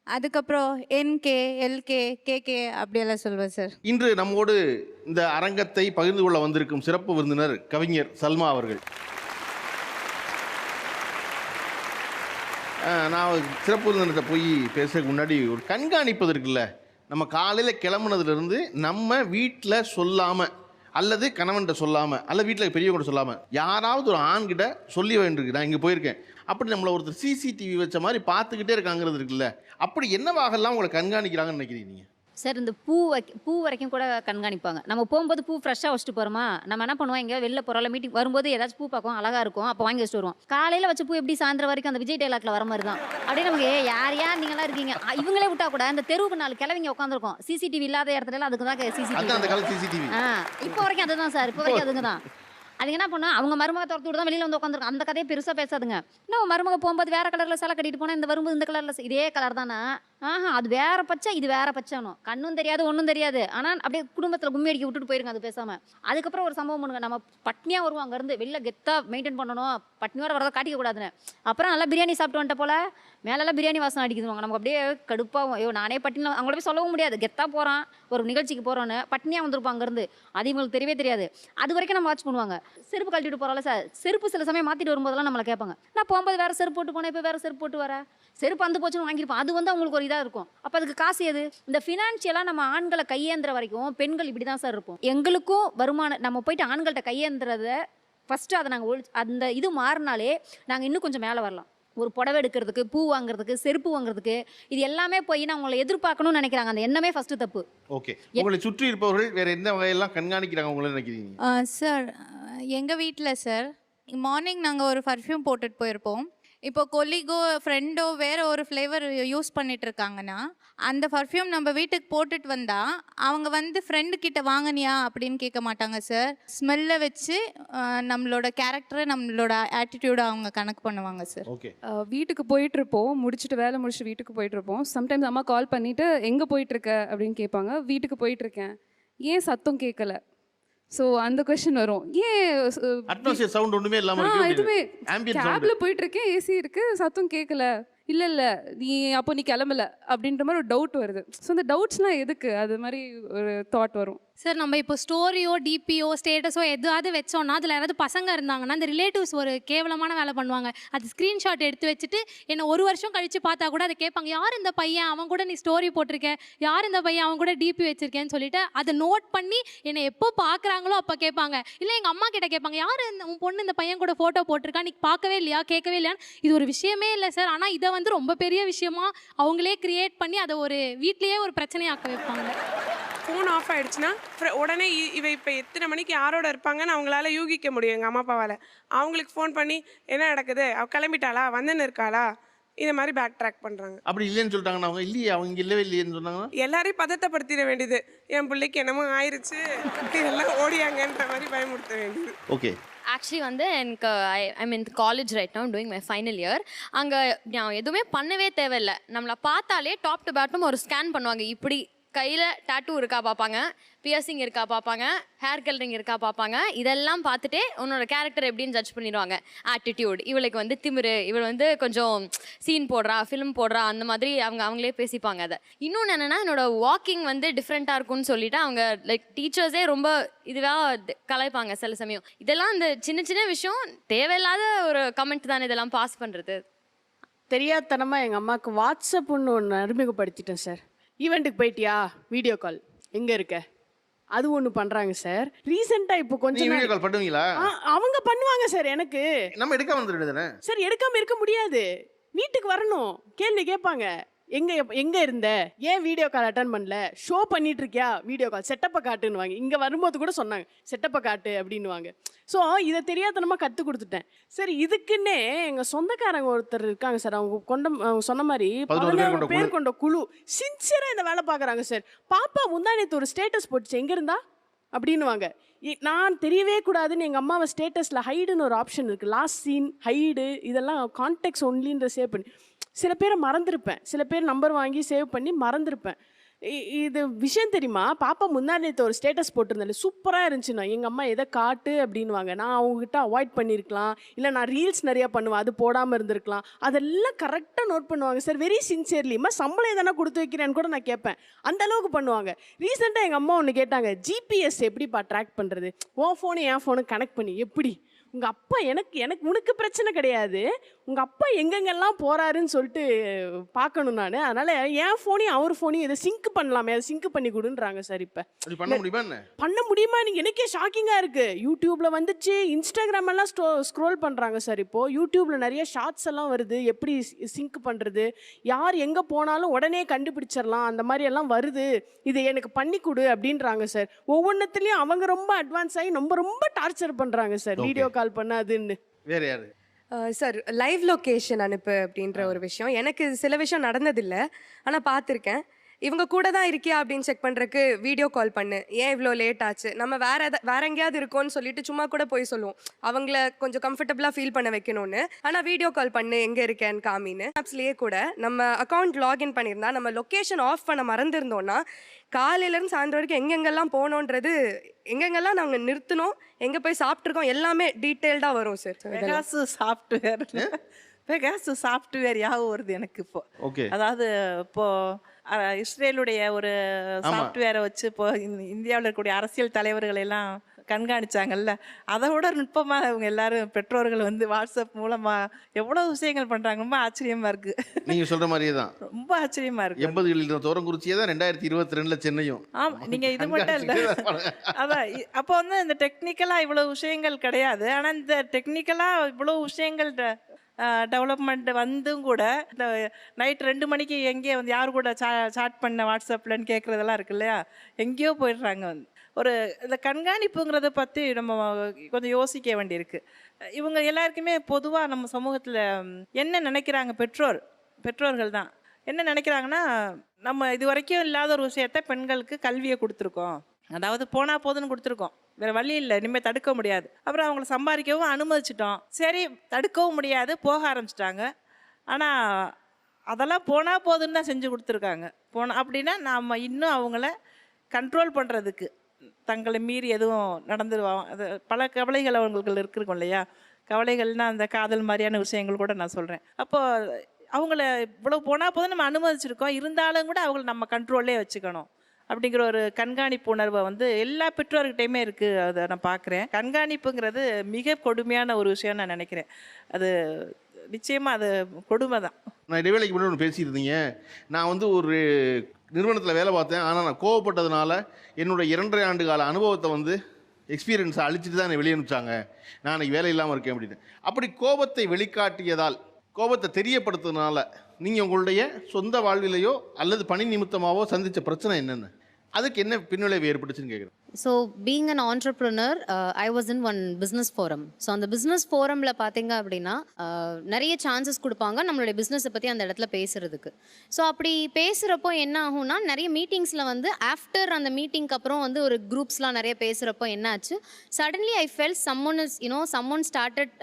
அதுக்கப்புறம் என்கே, எல்கே, கேகே அப்படியெல்லாம் சொல்லுவேன் சார். இன்று நம்மோடு இந்த அரங்கத்தை பகிர்ந்து கொள்ள வந்திருக்கும் சிறப்பு விருந்தினர் கவிஞர் சல்மா அவர்கள். நான் சிறப்பு விருந்தினர்கிட்ட போய் பேசுறதுக்கு முன்னாடி ஒரு கண்காணிப்பது இருக்குல்ல, நம்ம காலையில் கிளம்புனதுலேருந்து நம்ம வீட்டில் சொல்லாமல் அல்லது கணவன்கிட்ட சொல்லாமல் அல்லது வீட்டில் பெரியவங்கிட்ட சொல்லாமல் யாராவது ஒரு ஆண்கிட்ட சொல்லி வேண்டியிருக்கு, நான் இங்கே போயிருக்கேன் அப்படி நம்மளை ஒருத்தர் சிசிடிவி வச்ச மாதிரி பார்த்துக்கிட்டே இருக்காங்கிறது இருக்குல்ல, அப்படி என்னவாகலாம் உங்களை கண்காணிக்கிறாங்கன்னு நினைக்கிறீங்க நீங்கள்? சார் இந்த பூ வரைக்கும் கூட கண்காணிப்பாங்க. நம்ம போகும்போது பூ ஃப்ரெஷ்ஷாக வச்சுட்டு போகிறோமா, நம்ம என்ன பண்ணுவோம், எங்கேயோ வெளில போகிறோம்ல, மீட்டிங் வரும்போது ஏதாச்சும் பூ பார்க்கும், அழகாக இருக்கும், அப்போ வாங்கி வச்சுட்டு வருவோம். காலையில் வச்ச பூ எப்படி சாயந்தரம் வரைக்கும் அந்த விஜய் டைலாக்ல வர மாதிரி தான். அப்படியே நமக்கு யார் நீங்களாம் இருக்கீங்க, இவங்களே விட்டா கூட இந்த தெருவுக்கு 4 கிழவிங்க உட்காந்துருக்கோம். சிசிடிவி இல்லாத இடத்துல அதுக்கு தான் சிசிடிவி. இப்போ வரைக்கும் அதுதான் சார், இப்போ வரைக்கும் அதுங்க தான். அதுங்க என்ன பண்ணா, அவங்க மருமக துரத்து விட்டு தான் வெளியில் வந்து உட்காந்துருக்கும். அந்த கதையை பெருசாக பேசாதுங்க. இன்னும் மருமக போகும்போது வேற கலரில் சேலை கட்டிட்டு போனால் இந்த வரும்போது இந்த கலரில் இதே கலர் தானே, அது வேற பச்சை இது வேற பச்சைனும். கண்ணும் தெரியாது ஒன்றும் தெரியாது. ஆனால் அப்படியே குடும்பத்தில் கும்மி அடிக்க விட்டுட்டு போயிருங்க அது பேசாமல். அதுக்கப்புறம் ஒரு சம்பவம் பண்ணுங்க, நம்ம பட்னியாக வருவோம், அங்கேருந்து வெளில கெத்தாக மெயின்டைன் பண்ணணும், பட்னியோட வரதை காட்டிக்க கூடாதுன்னு. அப்புறம் நல்லா பிரியாணி சாப்பிட்டு வந்துட்ட போல மேலெல்லாம் பிரியாணி வாசனை அடிக்குதுவாங்க. நமக்கு அப்படியே கடுப்பாகும். ஐயோ நானே பட்டினி, அவங்கள போய் சொல்லவும் முடியாது. கெத்தாக போகிறான் ஒரு நிகழ்ச்சிக்கு போகிறோன்னு, பட்னியாக வந்திருப்பாங்க அங்கேருந்து. அது இவங்களுக்கு தெரியவே தெரியாது. அது வரைக்கும் நம்ம வாட்ச் பண்ணுவாங்க. செருப்பு கழட்டிட்டு போகிறோம்ல சார், செருப்பு சில சமயம் மாற்றிட்டு வரும்போதெல்லாம் நம்மளை கேட்பாங்க, நான் போகும்போது வேறு செருப்பு போட்டு போனேன், இப்போ வேறு செருப்பு போட்டு வர, செருப்பு அந்த போச்சுன்னு வாங்கியிருப்போம். அது வந்து அவங்களுக்கு ஒரு இதாக இருக்கும். அப்போ அதுக்கு காசு எது? இந்த ஃபினான்ஷியலாக நம்ம ஆண்களை கையேந்திர வரைக்கும் பெண்கள் இப்படி தான் சார் இருப்போம். எங்களுக்கும் வருமானம், நம்ம போயிட்டு ஆண்கள்கிட்ட கையேந்திரதை ஃபஸ்ட்டு அதை நாங்கள் அந்த இது மாறினாலே நாங்கள் இன்னும் கொஞ்சம் மேலே வரலாம். ஒரு புடவை எடுக்கிறதுக்கு, பூ வாங்குறதுக்கு, செருப்பு வாங்குறதுக்கு, இது எல்லாமே போய் நான் உங்களை எதிர்பார்க்கணும்னு நினைக்கிறாங்க. அந்த எண்ணமே ஃபஸ்ட்டு தப்பு. ஓகே, உங்களை சுற்றி இருப்பவர்கள் வேற எந்த வகையெல்லாம் கண்காணிக்கிறாங்க உங்களை நினைக்கிறீங்க? சார் எங்கள் வீட்டில் சார் மார்னிங் நாங்கள் ஒரு பர்ஃப்யூம் போட்டுட்டு போயிருப்போம். இப்போ கொலிகோ ஃப்ரெண்டோ வேறு ஒரு ஃப்ளேவர் யூஸ் பண்ணிட்டு இருக்காங்கன்னா அந்த பர்ஃப்யூம் நம்ம வீட்டுக்கு போட்டுட்டு வந்தால் அவங்க வந்து ஃப்ரெண்டு கிட்ட வாங்கினியா அப்படின்னு கேட்க மாட்டாங்க சார். ஸ்மெல்லை வச்சு நம்மளோட கேரக்டரை நம்மளோட ஆட்டிடியூடை அவங்க கணக்கு பண்ணுவாங்க சார். ஓகே, வீட்டுக்கு போயிட்டுருப்போம், வேலை முடிச்சுட்டு வீட்டுக்கு போயிட்டுருப்போம். சம்டைம்ஸ் அம்மா கால் பண்ணிவிட்டு எங்கே போயிட்டுருக்க அப்படின்னு கேட்பாங்க. வீட்டுக்கு போயிட்டுருக்கேன், ஏன் சத்தம் கேட்கல? ஸோ அந்த கொஸ்டின் வரும், ஏன் அட்மாஸ்பியர் சவுண்ட் ஒன்றுமே இல்லாமல் எதுவுமே கேப்ல போயிட்டு இருக்கேன், ஏசி இருக்கு, சத்தம் கேட்கல, இல்லை அப்போ நீ கிளம்பல அப்படின்ற மாதிரி ஒரு டவுட் வருது. ஸோ அந்த டவுட்ஸ்லாம் எதுக்கு? அது மாதிரி ஒரு தாட் வரும். சார் நம்ம இப்போ ஸ்டோரியோ டிபியோ ஸ்டேட்டஸோ எதாவது வச்சோன்னா அதில் யாராவது பசங்க இருந்தாங்கன்னா அந்த ரிலேட்டிவ்ஸ் ஒரு கேவலமான வேலை பண்ணுவாங்க. அது ஸ்க்ரீன்ஷாட் எடுத்து வச்சுட்டு என்னை 1 வருஷம் கழித்து பார்த்தா கூட அதை கேட்பாங்க, யார் இந்த பையன், அவன் கூட நீ ஸ்டோரி போட்டிருக்க, யார் இந்த பையன், அவன் கூட டிபி வச்சிருக்கேன்னு சொல்லிட்டு அதை நோட் பண்ணி என்னை எப்போ பார்க்குறாங்களோ அப்போ கேட்பாங்க. இல்லை எங்கள் அம்மா கிட்ட கேட்பாங்க, யார் உன் பொண்ணு இந்த பையன் கூட ஃபோட்டோ போட்டிருக்கா, நீ பார்க்கவே இல்லையா, கேட்கவே இல்லையான்னு. இது ஒரு விஷயமே இல்லை சார். ஆனால் இதை வந்து ரொம்ப பெரிய விஷயமா அவங்களே கிரியேட் பண்ணி அதை ஒரு வீட்லேயே ஒரு பிரச்சனையாக்க வைப்பாங்க. ஃபோன் ஆஃப் ஆகிடுச்சுன்னா உடனே இவ இப்போ எத்தனை மணிக்கு யாரோட இருப்பாங்கன்னு அவங்களால யூகிக்க முடியும் எங்கள் அம்மா அப்பாவால். அவங்களுக்கு ஃபோன் பண்ணி என்ன நடக்குது, அவள் கிளம்பிட்டாளா, வந்துன்னு இருக்காளா, இந்த மாதிரி பேக் ட்ராக் பண்ணுறாங்க. அப்படி இல்லைன்னு சொல்லிட்டாங்கன்னா அவங்க இல்லையே, அவங்க இல்லவே இல்லையேன்னு சொன்னாங்கன்னா எல்லாரையும் பதட்டப்படுத்திட வேண்டியது, என் பிள்ளைக்கு என்னமோ ஆயிடுச்சு எல்லாம் ஓடியாங்கன்ற மாதிரி பயமுறுத்த வேண்டியது. ஓகே, ஆக்சுவலி வந்து எனக்கு I mean college right now doing my final year. அங்கே நான் எதுவுமே பண்ணவே தேவையில்லை, நம்மளை பார்த்தாலே டாப் டு பாட்டம் ஒரு ஸ்கேன் பண்ணுவாங்க. இப்படி கையில் டாட்டூ இருக்கா பார்ப்பாங்க, பியர்சிங் இருக்கா பார்ப்பாங்க, ஹேர் கலரிங் இருக்கா பார்ப்பாங்க. இதெல்லாம் பார்த்துட்டே உன்னோட கேரக்டர் எப்படின்னு ஜட்ஜ் பண்ணிடுவாங்க. ஆட்டிடியூட், இவளுக்கு வந்து திமிரு, இவள் வந்து கொஞ்சம் சீன் போடுறா, ஃபிலிம் போடுறா, அந்த மாதிரி அவங்களே பேசிப்பாங்க. அதை இன்னொன்று என்னென்னா என்னோட வாக்கிங் வந்து டிஃப்ரெண்ட்டாக இருக்கும்னு சொல்லிட்டு அவங்க லைக் டீச்சர்ஸே ரொம்ப இதுவாக கலாய்ப்பாங்க சில சமயம். இதெல்லாம் இந்த சின்ன சின்ன விஷயம், தேவையில்லாத ஒரு கமெண்ட் தானே இதெல்லாம் பாஸ் பண்ணுறது. தெரியாதனமாக எங்கள் அம்மாவுக்கு வாட்ஸ்அப்னு ஒன்று அறிமுகப்படுத்திட்டேன் சார். ஈவெண்ட்டுக்கு போயிட்டியா, வீடியோ கால், எங்கே இருக்க, அது ஒன்று பண்ணுறாங்க சார். ரீசெண்டாக இப்போ நீ கொஞ்சம் வீடியோ நாள் கால் பண்ணுவீங்களா? அவங்க பண்ணுவாங்க சார். எனக்கு நம்ம எடுக்க வந்துட்டு தானே சார் எடுக்காமல் இருக்க முடியாது. வீட்டுக்கு வரணும், கேள்வி கேட்பாங்க. எங்கே இருந்த, ஏன் வீடியோ கால் அட்டன் பண்ணல, ஷோ பண்ணிட்டு இருக்கியா, வீடியோ கால் செட்டப்பை காட்டுன்னுவாங்க. இங்கே வரும்போது கூட சொன்னாங்க செட்டப்பை காட்டு அப்படின்னுவாங்க. ஸோ இதை தெரியாதனமாக கற்றுக் கொடுத்துட்டேன். சரி, இதுக்குன்னே எங்கள் சொந்தக்காரங்க ஒருத்தர் இருக்காங்க சார். அவங்க சொன்ன மாதிரி 11 பேர் கொண்ட குழு சின்சியராக இந்த வேலை பார்க்குறாங்க சார். பாப்பா முந்தானேத்து ஒரு ஸ்டேட்டஸ் போட்டுச்சு, எங்கே இருந்தா அப்படின்னுவாங்க. நான் தெரியவே கூடாதுன்னு எங்கள் அம்மாவை ஸ்டேட்டஸில் ஹைடுன்னு ஒரு ஆப்ஷன் இருக்குது, லாஸ்ட் சீன் ஹைடு, இதெல்லாம் கான்டெக்ட்ஸ் ஒன்லின்ற சேவ் பண்ணி. சில பேரை மறந்துருப்பேன், சில பேர் நம்பர் வாங்கி சேவ் பண்ணி மறந்துருப்பேன். இது விஷயம் தெரியுமா? பாப்பா முன்னாடி ஒரு ஸ்டேட்டஸ் போட்டிருந்தேன், சூப்பராக இருந்துச்சுண்ணா. எங்கள் அம்மா எதை காட்டு அப்படின்வாங்க. நான் அவங்ககிட்ட அவாய்ட் பண்ணியிருக்கலாம், இல்லை நான் ரீல்ஸ் நிறையா பண்ணுவேன், அது போடாமல் இருந்திருக்கலாம். அதெல்லாம் கரெக்டாக நோட் பண்ணுவாங்க சார், வெரி சின்சியர்லிமா. சம்பளம் எதனா கொடுத்து வைக்கிறேன்னு கூட நான் கேட்பேன், அந்த அளவுக்கு பண்ணுவாங்க. ரீசெண்டாக எங்கள் அம்மா ஒன்று கேட்டாங்க, ஜிபிஎஸ் எப்படிப்பா ட்ராக் பண்ணுறது, உன் ஃபோனு என் ஃபோனு கனெக்ட் பண்ணி எப்படி? உங்கள் அப்பா எனக்கு உனக்கு பிரச்சனை கிடையாது, உங்கள் அப்பா எங்கெங்கெல்லாம் போகிறாருன்னு சொல்லிட்டு பார்க்கணும் நான். அதனால் என் ஃபோனையும் அவர் ஃபோனையும் இதை சிங்க் பண்ணலாமே, அதை சிங்க் பண்ணி கொடுன்றாங்க சார். இப்போ பண்ண முடியுமா என்ன? பண்ண முடியுமா? நீங்கள் எனக்கே ஷாக்கிங்காக இருக்குது. யூடியூப்பில் வந்துச்சு, இன்ஸ்டாகிராம் எல்லாம் ஸ்க்ரோல் பண்ணுறாங்க சார். இப்போது யூடியூப்பில் நிறைய ஷார்ட்ஸ் எல்லாம் வருது, எப்படி சிங்க் பண்ணுறது, யார் எங்கே போனாலும் உடனே கண்டுபிடிச்சிடலாம், அந்த மாதிரி எல்லாம் வருது, இதை எனக்கு பண்ணி கொடு அப்படின்றாங்க சார். ஒவ்வொன்றத்துலேயும் அவங்க ரொம்ப அட்வான்ஸ் ஆகி ரொம்ப டார்ச்சர் பண்ணுறாங்க சார், வீடியோ கால் பண்ணாதுன்னு. வேறு யாரு சார்? லைவ் லொக்கேஷன் அனுப்பு அப்படின்ற ஒரு விஷயம் எனக்கு சில விஷயம் நடந்ததில்லை, ஆனால் பார்த்துருக்கேன். இவங்க கூட தான் இருக்கியா அப்படின்னு செக் பண்ணுறக்கு வீடியோ கால் பண்ணு, ஏன் இவ்வளோ லேட் ஆச்சு, நம்ம வேற எங்கேயாவது இருக்கோன்னு சொல்லிட்டு சும்மா கூட போய் சொல்லுவோம், அவங்கள கொஞ்சம் கம்ஃபர்டபுளாக ஃபீல் பண்ண வைக்கணும்னு. ஆனால் வீடியோ கால் பண்ணு, எங்கே இருக்கேன்னு காமின்னு. ஆப்ஸ்லேயே கூட நம்ம அக்கௌண்ட் லாகின் பண்ணியிருந்தா நம்ம லொக்கேஷன் ஆஃப் பண்ண மறந்துருந்தோன்னா காலையிலேருந்து சாயந்தரம் வரைக்கும் எங்கெங்கெல்லாம் போனோன்றது, எங்கெங்கெல்லாம் நாங்கள் நிறுத்தினோம், எங்கே போய் சாப்பிட்ருக்கோம், எல்லாமே டீட்டெயில்டாக வரும் சார். பெகாசு சாஃப்ட்வேர் யாவும் வருது எனக்கு இப்போ. அதாவது இப்போ இஸ்ரேலுடைய ஒரு சாஃப்ட்வேரை வச்சு இப்போ இந்தியாவில் இருக்கக்கூடிய அரசியல் தலைவர்கள் எல்லாம் கண்காணிச்சாங்கல்ல, அதை விட நுட்பமாக அவங்க எல்லாரும் பெற்றோர்கள் வந்து வாட்ஸ்அப் மூலமாக எவ்வளோ விஷயங்கள் பண்ணுறாங்க. ரொம்ப ஆச்சரியமாக இருக்குது. நீங்கள் சொல்கிற மாதிரியே தான், ரொம்ப ஆச்சரியமாக இருக்குது. 80களில் தோரங்குறிச்சியே தான் 2022 சென்னையும். ஆமாம், நீங்கள் இது மட்டும் இல்லை, அதான் அப்போ வந்து இந்த டெக்னிக்கலாக இவ்வளோ விஷயங்கள் கிடையாது. ஆனால் இந்த டெக்னிக்கலாக இவ்வளோ விஷயங்கள் டெவலப்மெண்ட் வந்தும் கூட இந்த நைட் 2 மணிக்கு எங்கேயோ வந்து யார் கூட சாட் பண்ண வாட்ஸ்அப்லன்னு கேட்குறதெல்லாம் இருக்கு இல்லையா, எங்கேயோ போயிடுறாங்க. வந்து ஒரு இந்த கண்காணிப்புங்கிறத பற்றி நம்ம கொஞ்சம் யோசிக்க வேண்டியிருக்கு. இவங்க எல்லாருக்குமே பொதுவாக நம்ம சமூகத்தில் என்ன நினைக்கிறாங்க, பெற்றோர்கள் தான் என்ன நினைக்கிறாங்கன்னா, நம்ம இது வரைக்கும் இல்லாத ஒரு விஷயத்த பெண்களுக்கு கல்வியை கொடுத்துருக்கோம், அதாவது போனா போதுன்னு கொடுத்துருக்கோம், வேறு வழி இல்லை, இனிமேல் தடுக்க முடியாது. அப்புறம் அவங்கள சம்பாதிக்கவும் அனுமதிச்சிட்டோம், சரி தடுக்கவும் முடியாது, போக ஆரம்பிச்சிட்டாங்க. ஆனால் அதெல்லாம் போனால் போதுன்னு தான் செஞ்சு கொடுத்துருக்காங்க. அப்படின்னா நாம் இன்னும் அவங்கள கண்ட்ரோல் பண்ணுறதுக்கு, தங்களை மீறி எதுவும் நடந்துருவாங்க, அது பல கவலைகள் அவங்களுக்கு இருக்கும் இல்லையா. கவலைகள்னால் அந்த காதல் மாதிரியான விஷயங்கள் கூட நான் சொல்கிறேன். அப்போது அவங்கள இவ்வளோ போனால் போதும் நம்ம அனுமதிச்சிருக்கோம், இருந்தாலும் கூட அவங்கள நம்ம கண்ட்ரோல்லே வச்சுக்கணும் அப்படிங்கிற ஒரு கண்காணிப்பு உணர்வை வந்து எல்லா பெற்றோர்கிட்டையுமே இருக்குது. அதை நான் பார்க்குறேன். கண்காணிப்புங்கிறது மிக கொடுமையான ஒரு விஷயம் நான் நினைக்கிறேன். அது நிச்சயமாக அது கொடுமை தான். நான் இடைவேளைக்கு முன்னாடி ஒன்று பேசியிருந்தீங்க, நான் வந்து ஒரு நிறுவனத்தில் வேலை பார்த்தேன், ஆனால் நான் கோவப்பட்டதுனால என்னோட 2.5 ஆண்டு கால அனுபவத்தை வந்து எக்ஸ்பீரியன்ஸை அழிச்சிட்டு தான் என்னை வெளியே அனுப்பிச்சாங்க, நான் அன்றைக்கி வேலை இல்லாமல் இருக்கேன் அப்படின்னு. அப்படி கோபத்தை வெளிக்காட்டியதால், கோபத்தை தெரியப்படுத்துறதுனால நீங்கள் உங்களுடைய சொந்த வாழ்விலையோ அல்லது பணி நிமித்தமாகவோ சந்தித்த பிரச்சனை என்னென்ன, அதுக்கு என்ன பின்விளைவு ஏற்பட்டுச்சுன்னு கேட்குறேன். So being an entrepreneur, I was in one business forum. So அந்த பிஸ்னஸ் ஃபோரமில் பார்த்தீங்க அப்படின்னா நிறைய சான்சஸ் கொடுப்பாங்க நம்மளுடைய பிஸ்னஸை பற்றி அந்த இடத்துல பேசுகிறதுக்கு. ஸோ அப்படி பேசுகிறப்போ என்ன ஆகும்னா, நிறைய மீட்டிங்ஸில் வந்து ஆஃப்டர் அந்த மீட்டிங்க்கு அப்புறம் வந்து ஒரு குரூப்ஸ்லாம் நிறைய பேசுகிறப்போ என்னாச்சு, suddenly I felt someone started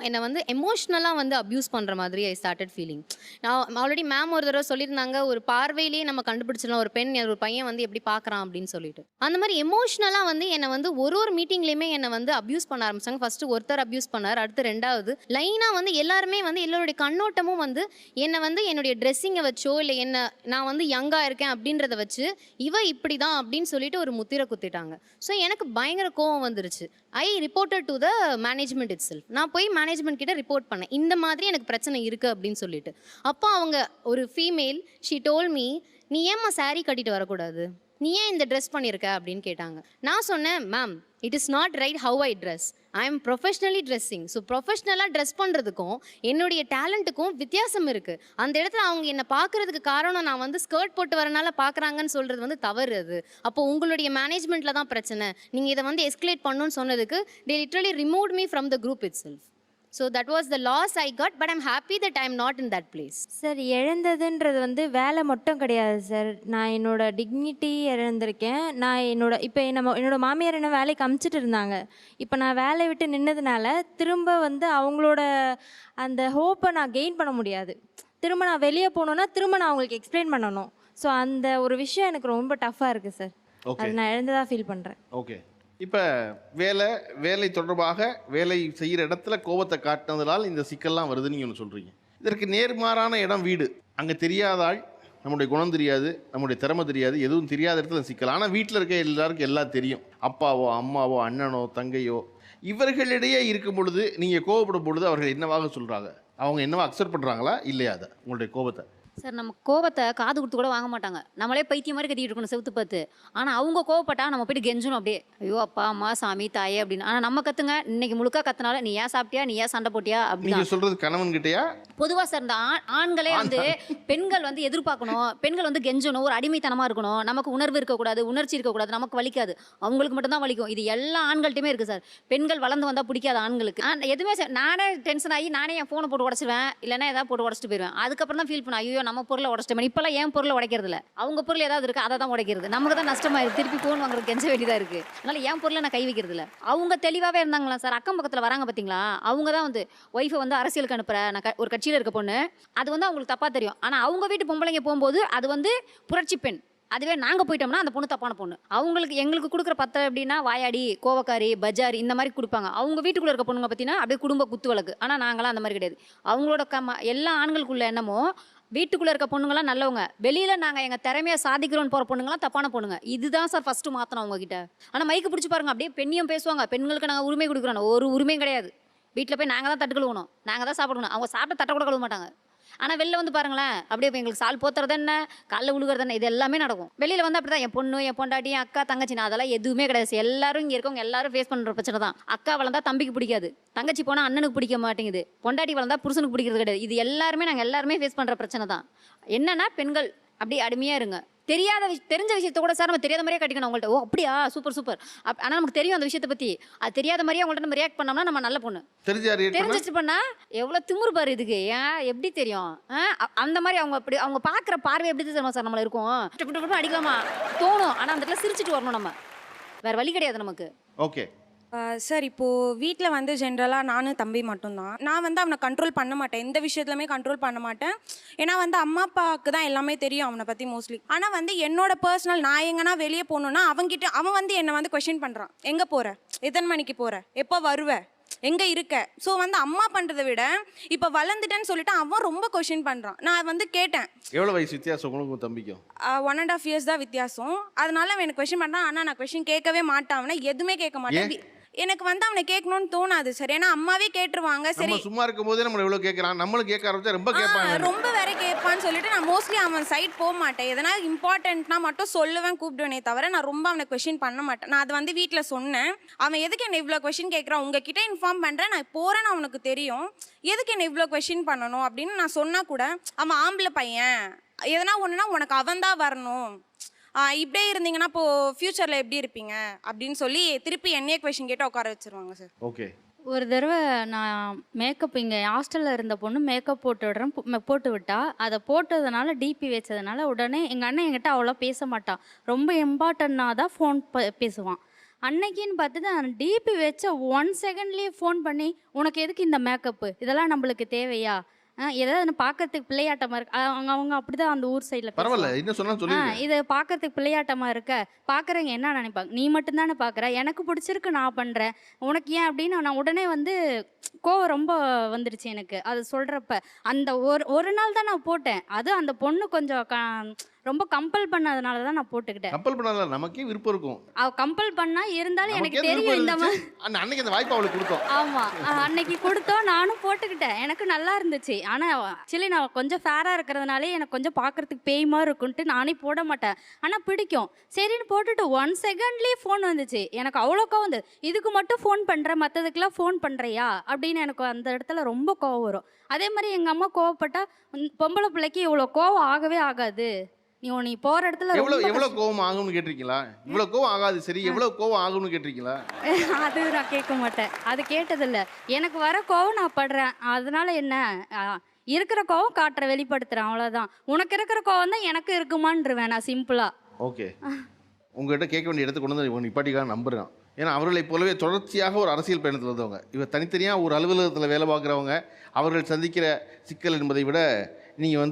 என்னை வந்து எமோஷ்னலாக வந்து அப்யூஸ் பண்ணுற மாதிரி ஐ ஸ்டார்டட் ஃபீலிங். நான் ஆல்ரெடி மேம் ஒரு தடவை சொல்லியிருந்தாங்க, ஒரு பார்வையிலேயே நம்ம கண்டுபிடிச்சிடலாம் ஒரு பெண் ஒரு பையன் வந்து எப்படி பார்க்குறான் அப்படின்னு சொல்லிட்டு. அந்த மாதிரி எமோஷ்னலாக வந்து என்னை வந்து ஒரு மீட்டிங்லேயுமே என்னை வந்து அப்யூஸ் பண்ண ஆரம்பிச்சாங்க. ஃபஸ்ட்டு ஒருத்தர் அப்யூஸ் பண்ணார், அடுத்து 2வது லைனாக வந்து எல்லாருமே வந்து எல்லோருடைய கண்ணோட்டமும் வந்து என்னை வந்து என்னுடைய ட்ரெஸ்ஸிங்கை வச்சோ இல்லை என்ன நான் வந்து யங்காக இருக்கேன் அப்படின்றத வச்சு இவ இப்படி தான் அப்படின்னு சொல்லிட்டு ஒரு முத்திரை குத்திட்டாங்க. ஸோ எனக்கு பயங்கர கோவம் வந்துருச்சு. I reported to the management itself. நான் போய் மேனேஜ்மெண்ட் கிட்ட ரிப்போர்ட் பண்ணேன், இந்த மாதிரி எனக்கு பிரச்சனை இருக்குது அப்படின்னு சொல்லிட்டு. அப்போ அவங்க ஒரு ஃபீமேல், ஷீ டோல் மீ, நீ ஏம்மா சாரீ கட்டிட்டு வரக்கூடாது, நீ ஏன் இந்த ட்ரெஸ் பண்ணியிருக்க அப்படின்னு கேட்டாங்க. நான் சொன்னேன், ma'am it is not right how I dress, I am professionally dressing. So ப்ரொஃபஷ்னலாக ட்ரெஸ் பண்ணுறதுக்கும் என்னுடைய டேலண்ட்டுக்கும் வித்தியாசம் இருக்குது. அந்த இடத்துல அவங்க என்னை பார்க்குறதுக்கு காரணம் நான் வந்து ஸ்கர்ட் போட்டு வரனால பார்க்குறாங்கன்னு சொல்கிறது வந்து தவறு. அது அப்போ உங்களுடைய மேனேஜ்மெண்ட்டில் தான் பிரச்சனை. நீங்கள் இதை வந்து எஸ்கலேட் பண்ணணும்னு சொன்னதுக்கு they literally removed me from the group itself. So that was the loss I got, but I'm happy that I'm not in that place. Sir இழந்ததுன்றது வந்து வேலை மட்டும் கிடையாது சார். நான் என்னோட டிக்னிட்டி இழந்திருக்கேன். நான் இப்போ என்னோட மாமியார் என்ன வேலைக்கு அமுச்சிட்டு இருந்தாங்க. இப்போ நான் வேலையை விட்டு நின்னதுனால திரும்ப வந்து அவங்களோட அந்த ஹோப்பை நான் கெயின் பண்ண முடியாது. திரும்ப நான் வெளியே போனோன்னா திரும்ப நான் அவங்களுக்கு எக்ஸ்பிளைன் பண்ணணும். ஸோ அந்த ஒரு விஷயம் எனக்கு ரொம்ப டஃப்பாக இருக்குது சார். அது நான் இழந்ததாக ஃபீல் பண்ணுறேன். ஓகே, இப்போ வேலை தொடர்பாக வேலை செய்கிற இடத்துல கோபத்தை காட்டினதுனால இந்த சிக்கல்லாம் வருதுன்னு நீங்கள் ஒன்று சொல்கிறீங்க. இதற்கு நேர்மாறான இடம் வீடு. அங்கே தெரியாத ஆள், நம்முடைய குணம் தெரியாது, நம்முடைய திறமை தெரியாது, எதுவும் தெரியாத இடத்துல சிக்கல். ஆனால் வீட்டில் இருக்க எல்லாருக்கும் எல்லாம் தெரியும். அப்பாவோ அம்மாவோ அண்ணனோ தங்கையோ இவர்களிடையே இருக்கும் பொழுது நீங்கள் கோவப்படும் பொழுது அவர்கள் என்னவாக சொல்கிறாங்க? அவங்க என்னவா அக்செப்ட் பண்ணுறாங்களா இல்லையா அதை உங்களுடைய கோபத்தை? சார் நம்ம கோபத்தை காது கொடுத்து கூட வாங்க மாட்டாங்க. நம்மளே பைத்தியம் மாதிரி கத்திட்டு இருக்கணும் செவுத்து பார்த்து. ஆனால் அவங்க கோவப்பட்டா நம்ம போய்ட்டு கெஞ்சணும் அப்படியே, ஐயோ அப்பா அம்மா சாமி தாயே அப்படின்னு. ஆனால் நம்ம கத்துங்க இன்னைக்கு முழுக்க கத்தினால நீ ஏன் சாப்பிட்டியா, நீ ஏன் சண்டை போட்டியா அப்படின்னு. நீங்கள் சொல்கிறது கணவன் கிட்டையா? பொதுவாக சார் இந்த ஆண்களே வந்து பெண்கள் வந்து எதிர்பார்க்கணும், பெண்கள் வந்து கெஞ்சணும், ஒரு அடிமைத்தனமாக இருக்கணும், நமக்கு உணர்வு இருக்கக்கூடாது, உணர்ச்சி இருக்கக்கூடாது, நமக்கு வலிக்காது, அவங்களுக்கு மட்டும்தான் வலிக்கும். இது எல்லா ஆண்கள்ட்டையுமே இருக்குது சார். பெண்கள் வளர்ந்து வந்தால் பிடிக்காது ஆண்களுக்கு. எதுவுமே நானே டென்ஷன் ஆகி நானே என் ஃபோனை போட்டு உடச்சிடுவேன், இல்லைன்னா ஏதாவது போட்டு உடச்சிட்டு போயிடுவேன். அதுக்கப்புறம் தான் ஃபீல் பண்ண, ஐயோ நம்ம பொருளை உடச்சிட்டேன். இப்போல்லாம் ஏன் பொருளை உடைக்கிறது இல்லை, அவங்க பொருள் ஏதாவது இருக்குது அதை தான் உடைக்கிறது. நமக்கு தான் நஷ்டமாக இருக்குது, திருப்பி ஃபோன் வாங்குறது கெஞ்ச வேண்டியதாக இருக்குது. அதனால் என் பொருளை நான் கை வைக்கிறது இல்லை. அவங்க தெளிவாகவே இருந்தாங்களா சார். அக்கம் பக்கத்தில் வராங்க பார்த்தீங்களா, அவங்க தான் வந்து ஒய்ஃபை வந்து அரசியலுக்கு அனுப்புகிறேன், நான் ஒரு கட்சியில் இருக்க பொண்ணு, அது வந்து அவங்களுக்கு தப்பாக தெரியும். ஆனால் அவங்க வீட்டு பொம்பளைங்க போகும்போது அது வந்து புரட்சி பெண். அதுவே நாங்கள் போயிட்டோம்னா அந்த பொண்ணு தப்பான பொண்ணு. எங்களுக்கு கொடுக்குற பத்திரம் எப்படின்னா வாயாடி, கோவக்காரி, பஜாரி இந்த மாதிரி கொடுப்பாங்க. அவங்க வீட்டுக்குள்ளே இருக்க பொண்ணுங்க பார்த்தீங்கன்னா அப்படியே குடும்ப குத்து வழக்கு. ஆனால் நாங்களாம் அந்த மாதிரி கிடையாது. அவங்களோட எல்லா ஆண்களுக்குள்ள எண்ணமோ வீட்டுக்குள்ளே இருக்க பொண்ணுங்களாம் நல்லவங்க, வெளியில் நாங்கள் எங்கள் திறமையை சாதிக்கிறோன்னு போகிற பொண்ணுங்களாம் தப்பான பொண்ணுங்க. இதுதான் சார் ஃபஸ்ட்டு மாற்றணும் அவங்ககிட்ட. ஆனால் மைக்கு பிடிச்சி பாருங்க, அப்படியே பெண்ணியம் பேசுவாங்க, பெண்களுக்கு நாங்கள் உரிமை கொடுக்குறோம். ஒரு உரிமையும் கிடையாது. வீட்டில் போய் நாங்கள் தான் தட்டு கழுவணும், நாங்கள் தான் சாப்பிடணும். அவங்க சாப்பிட்ட தட்டை கூட கழுவ மாட்டாங்க. ஆனால் வெளில வந்து பாருங்களேன், அப்படியே இப்போ எங்களுக்கு சால் போத்துறது என்ன, காலைல உழுகிறது என்ன, இது எல்லாமே நடக்கும். வெளியில் வந்து அப்படி தான் என் பொண்ணு, என் பொண்டாட்டி, என் அக்கா, தங்கச்சி, நான் அதெல்லாம் எதுவுமே கிடையாது. எல்லாரும் இங்கே இருக்கவங்க எல்லாரும் ஃபேஸ் பண்ணுற பிரச்சனை தான். அக்கா வளர்ந்தா தம்பிக்கு பிடிக்காது, தங்கச்சி போனால் அண்ணனுக்கு பிடிக்க மாட்டேங்குது, பொண்டாட்டி வளர்ந்தா புருஷனுக்கு பிடிக்கிறது கிடையாது. இது எல்லாருமே நாங்கள் எல்லாருமே ஃபேஸ் பண்ணுற பிரச்சனை தான். என்னன்னா பெண்கள் அப்படி அடிமையாக இருங்க. தெரிஞ்ச விஷயத்த கூட சார் நம்ம தெரியாத மாதிரியே கட்டிக்கணும் அவங்கள்ட்ட. ஓ அப்படியா, சூப்பர் சூப்பர். ஆனால் நமக்கு தெரியும் அந்த விஷயத்தை பற்றி. அது தெரியாத மாதிரியே அவங்கள்ட்ட நம்ம ரியாக்ட் பண்ணோம்னா நம்ம நல்ல பொண்ணு. தெரிஞ்சிட்டு பண்ணா எவ்வளோ திமுரு பாரு இதுக்கு. ஏன் எப்படி தெரியும் அந்த மாதிரி அவங்க பார்க்குற பார்வை எப்படி தெரியுமா சார் நம்மள இருக்கும் அடிக்கலாமா தோணும். ஆனால் அந்த இடத்துல சிரிச்சிட்டு வரணும், நம்ம வேற வழி கிடையாது நமக்கு. ஓகே சார், இப்போது வீட்டில் வந்து ஜென்ரலாக நானும் தம்பி மட்டும்தான். நான் வந்து அவனை கண்ட்ரோல் பண்ண மாட்டேன், எந்த விஷயத்துலையுமே கண்ட்ரோல் பண்ண மாட்டேன். ஏன்னா வந்து அம்மா அப்பாவுக்கு தான் எல்லாமே தெரியும் அவனை பற்றி மோஸ்ட்லி. ஆனால் வந்து என்னோட பர்சனல் நான் எங்கன்னா வெளியே போகணுன்னா அவன் வந்து என்னை வந்து கொஸ்டின் பண்ணுறான், எங்கே போகிற, எத்தனை மணிக்கு போகிற, எப்போ வருவ, எங்கே இருக்க. ஸோ வந்து அம்மா பண்ணுறதை விட இப்போ வளர்ந்துட்டேன்னு சொல்லிட்டு அவன் ரொம்ப கொஸ்டின் பண்ணுறான். நான் வந்து கேட்டேன், எவ்வளோ வயசு வித்தியாசம் உங்களுக்கு தம்பிக்கும்? 1.5 years தான் வித்தியாசம். அதனால அவன் எனக்கு கொஸ்டின் பண்ணுறான். ஆனால் நான் கொஸ்டின் கேட்கவே மாட்டேன், அவனை எதுவுமே கேட்க மாட்டேன். எனக்கு வந்து அவனை கேட்கணும்னு தோணாது சார். ஏன்னா அம்மாவே கேட்டுருவாங்க. சரி சும்மா இருக்கும் போதே நம்ம எவ்வளோ கேட்குறான், நம்மளும் கேட்க ஆரம்பிச்சா ரொம்ப கேட்பாங்க, ரொம்ப வேற கேட்பான்னு சொல்லிட்டு நான் மோஸ்ட்லி அவன் சைட் போக மாட்டேன். எதனா இம்பார்ட்டன்ட்னா மட்டும் சொல்லுவேன், கூப்பிடுவேனே தவிர நான் ரொம்ப அவனை கொஸ்டின் பண்ண மாட்டேன். நான் அதை வந்து வீட்டில் சொன்னேன். அவன் எதுக்கு என்ன இவ்வளோ கொஸ்டின் கேட்குறான், உங்ககிட்ட இன்ஃபார்ம் பண்ணுறேன், நான் போகிறேன்னு அவனுக்கு தெரியும், எதுக்கு என்ன இவ்வளோ கொஸ்டின் பண்ணணும் அப்படின்னு நான் சொன்னால் கூட அவன் ஆம்பளை பையன், எதனா ஒன்றுனா உனக்கு அவன் தான் வரணும், இப்படியே இருந்தீங்கன்னா இப்போது ஃப்யூச்சரில் எப்படி இருப்பீங்க அப்படின்னு சொல்லி திருப்பி என்னையே கொஸ்டின் கேட்டு உட்கார வச்சுருவாங்க சார். ஓகே. ஒரு தடவை நான் மேக்கப் இங்கே ஹாஸ்டலில் இருந்த பொண்ணு மேக்கப் போட்டு விட்டா. அதை போட்டதுனால டிபி வச்சதுனால உடனே எங்கள் அண்ணன் என்கிட்ட அவ்வளோ பேச மாட்டான், ரொம்ப இம்பார்ட்டன்னா தான் ஃபோன் பேசுவான். அன்னைக்குன்னு பார்த்துட்டு டிபி வச்ச 1 செகண்ட்லேயே ஃபோன் பண்ணி, உனக்கு எதுக்கு இந்த மேக்கப்பு, இதெல்லாம் நம்மளுக்கு தேவையா, ஏதாவது பார்க்கறதுக்கு பிள்ளையாட்டமாக இருக்கு. அவங்க அப்படிதான் அந்த ஊர் சைடில் பரவாயில்ல என்ன சொன்னா இது பார்க்கறதுக்கு பிள்ளையாட்டமாக இருக்க, பார்க்குறவங்க என்ன நினைப்பாங்க, நீ மட்டும்தானே பார்க்குற, எனக்கு பிடிச்சிருக்கு நான் பண்ணுறேன், உனக்கு ஏன் அப்படின்னு நான் உடனே வந்து கோவம் ரொம்ப வந்துடுச்சு எனக்கு அது சொல்கிறப்ப. அந்த ஒரு நாள் தான் நான் போட்டேன். அது அந்த பொண்ணு கொஞ்சம் ரொம்ப கம்பல் பண்ணதுனால தான் நான் போட்டுக்கிட்டேன். கப்பல் பண்ணல, நமக்கே விருப்பம் இருக்கும். அவ கம்பல் பண்ணா இருந்தாலும் எனக்கு நமக்கே தெரியும் விருப்பம் இந்த மாதிரி. இருந்துச்சு. அன்னைக்கு அந்த வாய்ப்பு அவளுக்கு கொடுத்தோம். ஆமா அன்னைக்கு கொடுத்தோம், நானும் போட்டுக்கிட்டேன். எனக்கு நல்லா இருந்துச்சு. ஆனா ஆக்சுவலி நான் கொஞ்சம் ஃபேரா இருக்கிறதுனாலே எனக்கு கொஞ்சம் பார்க்கறதுக்கு பேய் மாதிரி இருக்குன்ட்டு நானே போட மாட்டேன். ஆனா பிடிக்கும். சரின்னு போட்டுட்டு 1 செகண்ட்லேயே ஃபோன் வந்துச்சு. எனக்கு அவ்வளோ கோவம் வந்து, இதுக்கு மட்டும் ஃபோன் பண்ற, மற்றதுக்கெல்லாம் ஃபோன் பண்றியா அப்படின்னு எனக்கு அந்த இடத்துல ரொம்ப கோவம் வரும். அதே மாதிரி எங்க அம்மா கோவப்பட்டா, பொம்பளை பிள்ளைக்கு இவ்வளோ கோவம் ஆகவே ஆகாது, நீ போற இடத்துல எவ்வளவு கோவம் ஆகும்னு கேட்டிருக்கீங்களா? இவ்வளவு கோவம் ஆகாது சரி, எவ்வளவு கோவம் ஆகும்னு கேட்டிருக்கீங்களா? அது நான் கேட்க மாட்டேன். அது கேட்டதில்ல. எனக்கு வர கோவம் நான் படுறேன். அதனால என்ன, இருக்கிற கோவம் காட்டுற, வெளிப்படுத்துறேன், அவ்வளோதான். உனக்கு இருக்கிற கோவம் தான் எனக்கு இருக்குமான்ருவேன் நான் சிம்பிளா. ஓகே, உங்ககிட்ட கேட்க வேண்டிய இடத்துக்கு கொண்டு வந்து இவங்க நிப்பாட்டிக்காக நம்புறேன். ஏன்னா அவர்களை போலவே தொடர்ச்சியாக ஒரு அரசியல் பயணத்தில் வந்தவங்க. இவர் தனித்தனியாக ஒரு அலுவலகத்தில் வேலை பார்க்குறவங்க. அவர்கள் சந்திக்கிற சிக்கல் என்பதை விட நீங்கள்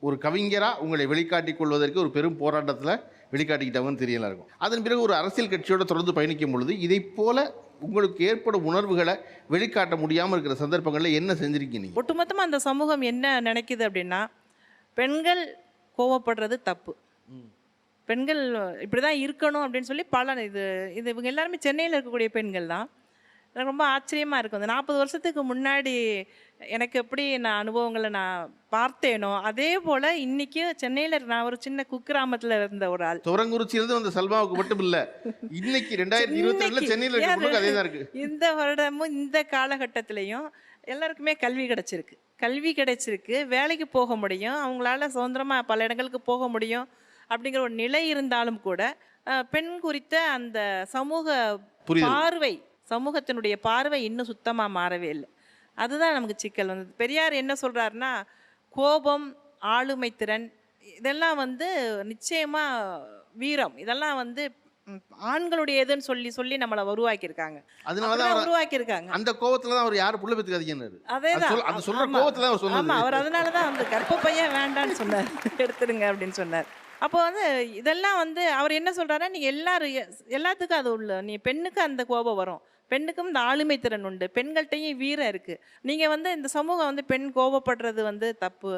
ஒரு கவிஞராக உங்களை வெளிக்காட்டிக் கொள்வதற்கு ஒரு பெரும் போராட்டத்தில் வெளிக்காட்டிக்கிட்டவங்கன்னு தெரியலாம் இருக்கும். அதன் பிறகு ஒரு அரசியல் கட்சியோடு தொடர்ந்து பயணிக்கும் பொழுது இதை போல உங்களுக்கு ஏற்படும் உணர்வுகளை வெளிக்காட்ட முடியாமல் இருக்கிற சந்தர்ப்பங்களில் என்ன செஞ்சுருக்கீங்க? ஒட்டுமொத்தமாக அந்த சமூகம் என்ன நினைக்குது அப்படின்னா, பெண்கள் கோவப்படுறது தப்பு, பெண்கள் இப்படி தான் இருக்கணும் அப்படின்னு சொல்லி இது இவங்க எல்லாருமே சென்னையில் இருக்கக்கூடிய பெண்கள் தான். எனக்கு ரொம்ப ஆச்சரியமாக இருக்கும். அந்த 40 வருஷத்துக்கு முன்னாடி எனக்கு எப்படி நான் அனுபவங்களை நான் பார்த்தேனோ அதே போல் இன்றைக்கி சென்னையில் நான் ஒரு சின்ன குக்கிராமத்தில் இருந்த ஒரு ஆள். துவரங்குறிச்சியிலிருந்து வந்த சல்மாவுக்கு மட்டும் இல்லை, இன்னைக்கு 2022 சென்னையில் இருக்க அதே தான் இருக்குது. இந்த வருடமும் இந்த காலகட்டத்திலையும் எல்லாருக்குமே கல்வி கிடைச்சிருக்கு, வேலைக்கு போக முடியும், அவங்களால சுதந்திரமாக பல இடங்களுக்கு போக முடியும் அப்படிங்கிற ஒரு நிலை இருந்தாலும் கூட பெண் குறித்த அந்த சமூகத்தினுடைய பார்வை இன்னும் சுத்தமாக மாறவே இல்லை. அதுதான் நமக்கு சிக்கல் வந்தது. பெரியார் என்ன சொல்கிறாருன்னா, கோபம், ஆளுமை திறன் இதெல்லாம் நிச்சயமாக வீரம், இதெல்லாம் ஆண்களுடைய எதுன்னு சொல்லி நம்மளை உருவாக்கியிருக்காங்க. அதனாலதான் உருவாக்கியிருக்காங்க. அந்த கோவத்துல தான் அவர் யாரும் புள்ள பெத்துக்காதீங்கன்னு. அதேதான் அந்த சொல்ற கோவத்துல அவர் சொன்னார். ஆமா, அவர் அதனால தான் கர்ப்பப்பையன் வேண்டான்னு சொன்னார், எடுத்துடுங்க அப்படின்னு சொன்னார். அப்போ இதெல்லாம் அவர் என்ன சொல்றாருன்னா, நீங்க எல்லாத்துக்கும் அது உள்ள, நீ பெண்ணுக்கு அந்த கோபம் வரும், பெண்ணுக்கும் இந்த ஆளுமை திறன் உண்டு, பெண்கள்கிட்டையும் வீரம் இருக்கு. நீங்க இந்த சமூகம் பெண் கோபப்படுறது தப்பு,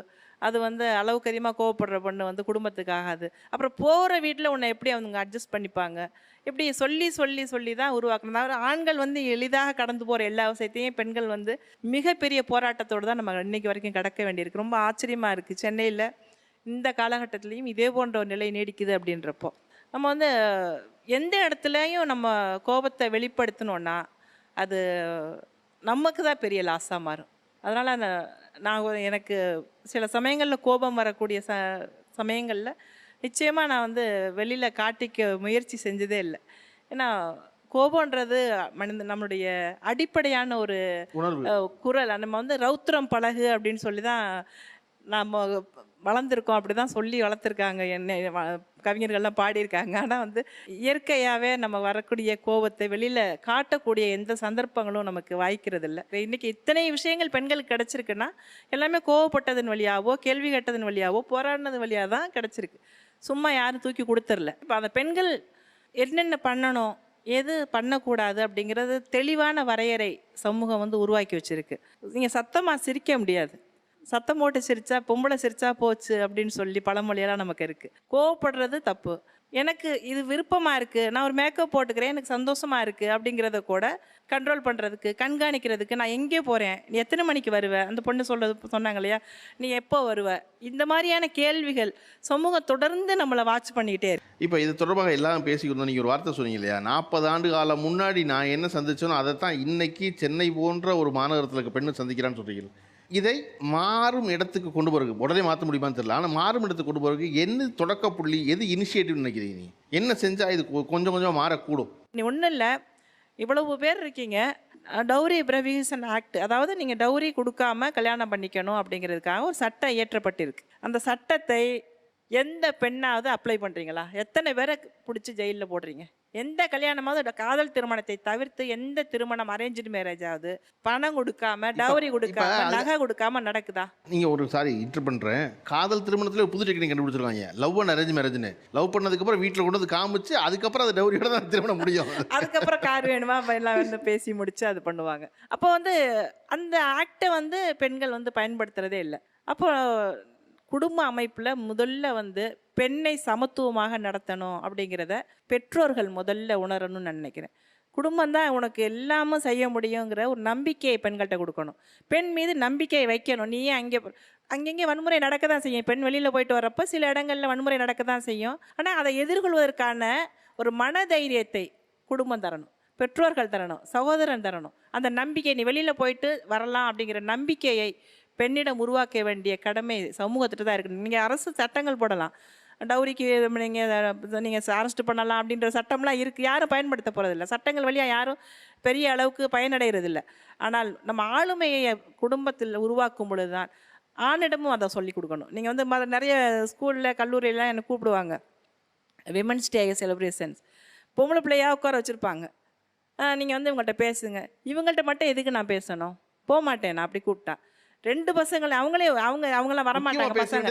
அது அளவுக்கு அதிகமாக கோவப்படுற பொண்ணு குடும்பத்துக்கு ஆகாது. அப்புறம் போகிற வீட்டில் உன்னை எப்படி அவங்க அட்ஜஸ்ட் பண்ணிப்பாங்க, இப்படி சொல்லி தான் உருவாக்கணும். அதாவது ஆண்கள் எளிதாக கடந்து போகிற எல்லா விஷயத்தையும் பெண்கள் மிகப்பெரிய போராட்டத்தோடு தான் நம்ம இன்னைக்கு வரைக்கும் கடக்க வேண்டியிருக்கு. ரொம்ப ஆச்சரியமாக இருக்குது. சென்னையில் இந்த காலகட்டத்திலையும் இதே போன்ற ஒரு நிலை நீடிக்குது அப்படின்றப்போ நம்ம எந்த இடத்துலையும் நம்ம கோபத்தை வெளிப்படுத்தணுன்னா அது நமக்கு தான் பெரிய லாஸாக மாறும். அதனால் நான் எனக்கு சில சமயங்களில் கோபம் வரக்கூடிய சமயங்களில் நிச்சயமாக நான் வெளியில் காட்டிக்க முயற்சி செஞ்சதே இல்லை. ஏன்னா கோபன்றது நம்மளுடைய அடிப்படையான ஒரு குரல். நம்ம ரௌத்திரம் பழகு அப்படின்னு சொல்லி தான் நம்ம வளர்ந்துருக்கோம், அப்படி தான் சொல்லி வளர்த்துருக்காங்க, என்ன கவிஞர்கள்லாம் பாடியிருக்காங்க. ஆனால் இயற்கையாகவே நம்ம வரக்கூடிய கோபத்தை வெளியில் காட்டக்கூடிய எந்த சந்தர்ப்பங்களும் நமக்கு வாய்க்கிறது இல்லை. இன்றைக்கி இத்தனை விஷயங்கள் பெண்களுக்கு கிடச்சிருக்குன்னா எல்லாமே கோவப்பட்டதன் வழியாவோ, கேள்வி கேட்டதன் வழியாவோ, போராடினது வழியாக தான் கிடச்சிருக்கு. சும்மா யாரும் தூக்கி கொடுத்துர்ல. இப்போ அந்த பெண்கள் என்னென்ன பண்ணணும், எது பண்ணக்கூடாது அப்படிங்கிறது தெளிவான வரையறை சமூகம் உருவாக்கி வச்சுருக்கு. நீங்கள் சத்தமாக சிரிக்க முடியாது, சத்தம் போட்டு சிரிச்சா, பொம்பளை சிரிச்சா போச்சு அப்படின்னு சொல்லி பழமொழியெல்லாம் நமக்கு இருக்குது. கோவப்படுறது தப்பு. எனக்கு இது விருப்பமாக இருக்குது, நான் ஒரு மேக்கப் போட்டுக்கிறேன், எனக்கு சந்தோஷமாக இருக்குது அப்படிங்கிறத கூட கண்ட்ரோல் பண்ணுறதுக்கு, கண்காணிக்கிறதுக்கு, நான் எங்கே போகிறேன், நீ எத்தனை மணிக்கு வருவ, அந்த பொண்ணு சொன்னாங்க இல்லையா, நீ எப்போ வருவ, இந்த மாதிரியான கேள்விகள் சமூகம் தொடர்ந்து நம்மளை வாட்ச் பண்ணிக்கிட்டே இருக்கு. இப்போ இது தொடர்பாக எல்லாம் பேசிக்கிட்டோம். நீங்கள் ஒரு வார்த்தை சொன்னீங்க இல்லையா, 40 ஆண்டு காலம் முன்னாடி நான் என்ன சந்திச்சோனோ அதை தான் இன்னைக்கு சென்னை போன்ற ஒரு மாநகரத்தில் இருக்க பெண்ணு சந்திக்கிறான்னு சொல்கிறீங்க. இதை மாறும் இடத்துக்கு கொண்டு போகிறதுக்கு உடனே மாற்ற முடியுமான்னு தெரியல, ஆனால் மாறும் இடத்துக்கு கொண்டு போகிறதுக்கு என்ன தொடக்க புள்ளி, எது இனிஷியேட்டிவ் நினைக்கிறீங்க? நீ என்ன செஞ்சால் இது கொஞ்சம் கொஞ்சம் மாறக்கூடும்? நீ ஒன்றும் இல்லை, இவ்வளவு பேர் இருக்கீங்க, டௌரி ப்ரொவிஷன் ஆக்ட், அதாவது நீங்கள் டௌரி கொடுக்காம கல்யாணம் பண்ணிக்கணும் அப்படிங்கிறதுக்காக ஒரு சட்டம் இயற்றப்பட்டிருக்கு. அந்த சட்டத்தை எந்த பெண்ணாவது அப்ளை பண்ணுறீங்களா? எத்தனை பேரை பிடிச்சி ஜெயிலில் போடுறீங்க? எந்த கல்யாணமாவது காதல் திருமணத்தை தவிர்த்து எந்த திருமணம் அரேஞ்சு மேரேஜ் ஆகுது பணம் கொடுக்காம, டவுரி கொடுக்காம, நகை கொடுக்காம நடக்குதா? நீங்கள் ஒரு இன்டர் பண்ணுறேன், காதல் திருமணத்தில் ஒரு புது டெக்னிக் கண்டுபிடிச்சிருக்காங்க, லவ் அண்ட் அரேஞ்ச் மேரேஜ்னு. லவ் பண்ணதுக்கப்புறம் வீட்டில் கொண்டு வந்து காமிச்சு அதுக்கப்புறம் அது டவுரியோட தான் திருமணம் முடியும். அதுக்கப்புறம் கார் வேணுமா எல்லாம் பேசி முடிச்சு அது பண்ணுவாங்க. அப்போ அந்த ஆக்டை பெண்கள் பயன்படுத்துறதே இல்லை. அப்போ குடும்ப அமைப்பில் முதல்ல வந்து பெண்ணை சமத்துவமாக நடத்தணும் அப்படிங்கிறத பெற்றோர்கள் முதல்ல உணரணும்னு நான் நினைக்கிறேன். குடும்பம் தான் உனக்கு எல்லாமும் செய்ய முடியுங்கிற ஒரு நம்பிக்கையை பெண்கள்கிட்ட கொடுக்கணும். பெண் மீது நம்பிக்கையை வைக்கணும். நீ அங்கங்கே வன்முறை நடக்க தான் செய்யும். பெண் வெளியில் போயிட்டு வரப்போ சில இடங்களில் வன்முறை நடக்க தான் செய்யும். ஆனால் அதை எதிர்கொள்வதற்கான ஒரு மனதைரியத்தை குடும்பம் தரணும், பெற்றோர்கள் தரணும், சகோதரன் தரணும். அந்த நம்பிக்கை, நீ வெளியில் போயிட்டு வரலாம் அப்படிங்கிற நம்பிக்கையை பெண்ணிடம் உருவாக்க வேண்டிய கடமை சமூகத்திட்ட தான் இருக்குது. நீங்கள் அரசு சட்டங்கள் போடலாம், டவுரிக்கு நீங்கள் அரெஸ்ட் பண்ணலாம் அப்படின்ற சட்டம்லாம் இருக்குது. யாரும் பயன்படுத்த போகிறதில்ல. சட்டங்கள் வழியாக யாரும் பெரிய அளவுக்கு பயனடைகிறதில்ல. ஆனால் நம்ம ஆளுமையை குடும்பத்தில் உருவாக்கும் பொழுது தான் ஆணிடமும் அதை சொல்லிக் கொடுக்கணும். நீங்கள் வந்து நிறைய ஸ்கூலில் கல்லூரியெல்லாம் என்னை கூப்பிடுவாங்க, விமன்ஸ் டே செலிப்ரேஷன்ஸ். பொம்பளை பிள்ளையாக உட்கார வச்சுருப்பாங்க. நீங்கள் வந்து இவங்கள்ட்ட பேசுங்க. இவங்கள்ட்ட மட்டும் எதுக்கு நான் பேசணும்? போக மாட்டேன் நான் அப்படி கூப்பிட்டா. 2 பசங்களை அவங்களாம் வரமாட்டாங்க. பசங்க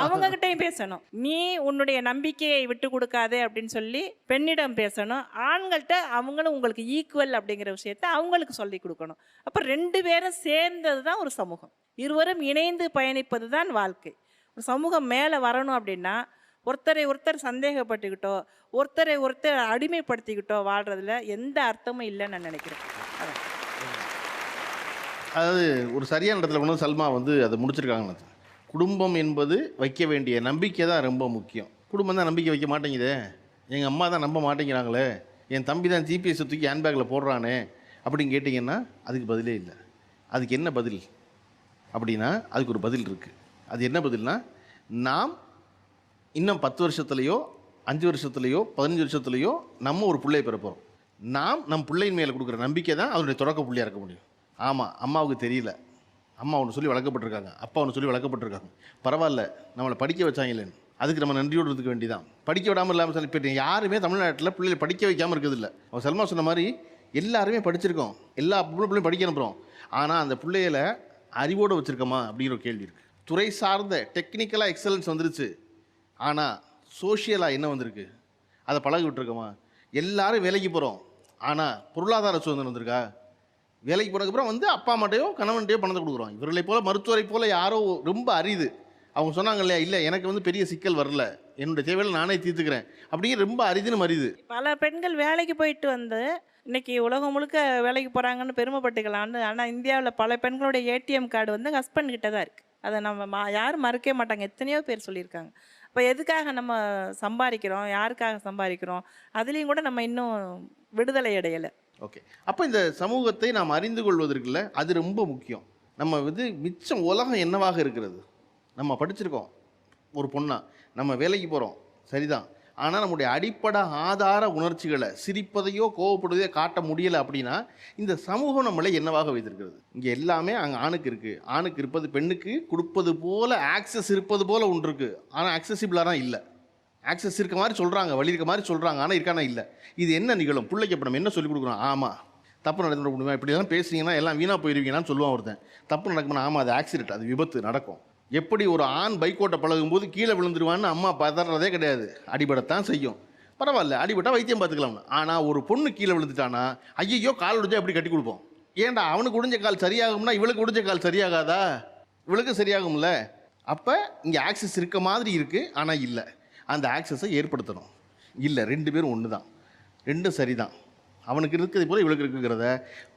அவங்ககிட்டையும் பேசணும். நீ உன்னுடைய நம்பிக்கையை விட்டு கொடுக்காதே அப்படின்னு சொல்லி பெண்ணிடம் பேசணும். ஆண்கள்கிட்ட அவங்களும் உங்களுக்கு ஈக்குவல் அப்படிங்கிற விஷயத்த அவங்களுக்கு சொல்லி கொடுக்கணும். அப்போ 2 பேரும் சேர்ந்தது தான் ஒரு சமூகம். இருவரும் இணைந்து பயணிப்பது தான் வாழ்க்கை. ஒரு சமூகம் மேலே வரணும் அப்படின்னா ஒருத்தரை ஒருத்தர் சந்தேகப்பட்டுக்கிட்டோ ஒருத்தரை ஒருத்தர் அடிமைப்படுத்திக்கிட்டோ வாழ்கிறதுல எந்த அர்த்தமும் இல்லைன்னு நான் நினைக்கிறேன். அதாவது ஒரு சரியான இடத்துல கொண்டு வந்து சல்மா வந்து அதை முடிச்சிருக்காங்க. குடும்பம் என்பது வைக்க வேண்டிய நம்பிக்கை தான் ரொம்ப முக்கியம். குடும்பம் தான் நம்பிக்கை வைக்க மாட்டேங்குதே, எங்கள் அம்மா தான் நம்ப மாட்டேங்கிறாங்களே, என் தம்பி தான் ஜிபிஎஸ் தூக்கி ஹேண்ட்பேக்கில் போடுறானே அப்படின்னு கேட்டிங்கன்னா அதுக்கு பதிலே இல்லை. அதுக்கு என்ன பதில் அப்படின்னா அதுக்கு ஒரு பதில் இருக்குது. அது என்ன பதில்னா, நாம் இன்னும் 10 வருஷத்துலையோ 5 வருஷத்துலையோ 15 வருஷத்துலையோ நம்ம ஒரு பிள்ளையை பெற போகிறோம். நாம் நம் பிள்ளையின் மேலே கொடுக்குற நம்பிக்கை தான் அதனுடைய தொடக்க புள்ளியாக இருக்க முடியும். ஆமாம், அம்மாவுக்கு தெரியல, அம்மா ஒன்று சொல்லி வளர்க்கப்பட்டிருக்காங்க, அப்பா ஒன்று சொல்லி வளர்க்கப்பட்டிருக்காங்க, பரவாயில்ல நம்மளை படிக்க வச்சாங்களேன்னு அதுக்கு நம்ம நன்றியோடு இருக்க வேண்டியதான். படிக்க விடாமல் இல்லாமல் சொல்லி இப்போ யாருமே தமிழ்நாட்டில் பிள்ளைகளை படிக்க வைக்காமல் இருக்கிறதில்ல. அவன் சல்மா சொன்ன மாதிரி எல்லாருமே படிச்சிருக்கோம், எல்லா பிள்ளையும் படிக்க அனுப்புகிறோம். ஆனால் அந்த பிள்ளைகளை அறிவோடு வச்சுருக்கோமா அப்படிங்கிற ஒரு கேள்வி இருக்குது. துறை சார்ந்த டெக்னிக்கலாக எக்ஸலன்ஸ் வந்துருச்சு, ஆனால் சோஷியலாக என்ன வந்திருக்கு, அதை பழகி விட்டுருக்கோமா? எல்லாரும் வேலைக்கு போகிறோம், ஆனால் பொருளாதார சுதந்திரம் வந்திருக்கா? வேலைக்கு போனதுக்கப்புறம் வந்து அப்பா அம்மாட்டையோ கணவன்ட்டையோ பணத்தை கொடுக்குறோம். இவர்களை போல் மருத்துவரை போல் யாரோ ரொம்ப அரிது. அவங்க சொன்னாங்க இல்லையா, இல்லை எனக்கு வந்து பெரிய சிக்கல் வரல, என்னுடைய தேவையில் நானே தீர்த்துக்கிறேன் அப்படிங்கிற ரொம்ப அரிதுன்னு மரிது. பல பெண்கள் வேலைக்கு போயிட்டு வந்து இன்னைக்கு உலகம் முழுக்க வேலைக்கு போகிறாங்கன்னு பெருமைப்பட்டுக்கலான்னு. ஆனால் இந்தியாவில் பல பெண்களுடைய ஏடிஎம் கார்டு வந்து ஹஸ்பண்ட் கிட்ட தான் இருக்குது. அதை நம்ம யாரும் மறக்கவே மாட்டாங்க. எத்தனையோ பேர் சொல்லியிருக்காங்க. இப்போ எதுக்காக நம்ம சம்பாதிக்கிறோம், யாருக்காக சம்பாதிக்கிறோம், அதுலேயும் கூட நம்ம இன்னும் விடுதலை அடையலை. ஓகே, அப்போ இந்த சமூகத்தை நாம் அறிந்து கொள்வதற்குள்ள அது ரொம்ப முக்கியம். நம்ம வந்து மிச்சம் உலகம் என்னவாக இருக்கிறது, நம்ம படிச்சிருக்கோம் ஒரு பொண்ணா, நம்ம வேலைக்கு போகிறோம் சரிதான், ஆனால் நம்முடைய அடிப்படை ஆதார உணர்ச்சிகளை சிரிப்பதையோ கோவப்படுவதையோ காட்ட முடியலை அப்படின்னா இந்த சமூகம் நம்மளை என்னவாக வைத்திருக்கிறது? இங்கே எல்லாமே அங்கே ஆணுக்கு இருக்குது, ஆணுக்கு இருப்பது பெண்ணுக்கு கொடுப்பது போல் ஆக்சஸ் இருப்பது போல் ஒன்று இருக்குது, ஆனால் ஆக்சசிபிளாக தான் இல்லை. ஆக்சஸ் இருக்க மாதிரி சொல்கிறாங்க, வழி இருக்க மாதிரி சொல்கிறாங்க, ஆனால் இருக்கானா இல்லை. இது என்ன நிகழும்? பிள்ளைக்கு அப்போ நம்ம என்ன சொல்லிக் கொடுக்குறோம்? ஆமாம் தப்பு நடக்க முடியுமா, இப்படிலாம் பேசுனீங்கன்னா எல்லாம் வீணாக போயிருவீங்கன்னு சொல்லுவான் ஒருத்தன். தப்பு நடக்குமா? ஆமாம் அது ஆக்சிடென்ட், அது விபத்து நடக்கும். எப்படி ஒரு ஆண் பைக்கோட்டை பழகும்போது கீழே விழுந்துருவான்னு அம்மா பதறதே கிடையாது, அடிபடத்தான் செய்யும், பரவாயில்ல அடிபட்டால் வைத்தியம் பார்த்துக்கலாம்னு. ஆனால் ஒரு பொண்ணு கீழே விழுந்துட்டானா ஐயோ கால் உடைஞ்சா எப்படி கட்டி கொடுப்போம்? ஏன்டா அவனுக்கு உடைஞ்ச கால் சரியாகும்னா இவளுக்கு உடைஞ்ச கால் சரியாகாதா? இவளுக்கு சரியாகும்ல. அப்போ இங்கே ஆக்சஸ் இருக்க மாதிரி இருக்குது, ஆனால் இல்லை. அந்த ஆக்சஸை ஏற்படுத்தணும். இல்லை 2 பேரும் ஒன்று தான், 2 சரிதான். அவனுக்கு இருக்கிறது போல் இவளுக்கு இருக்குங்கிறத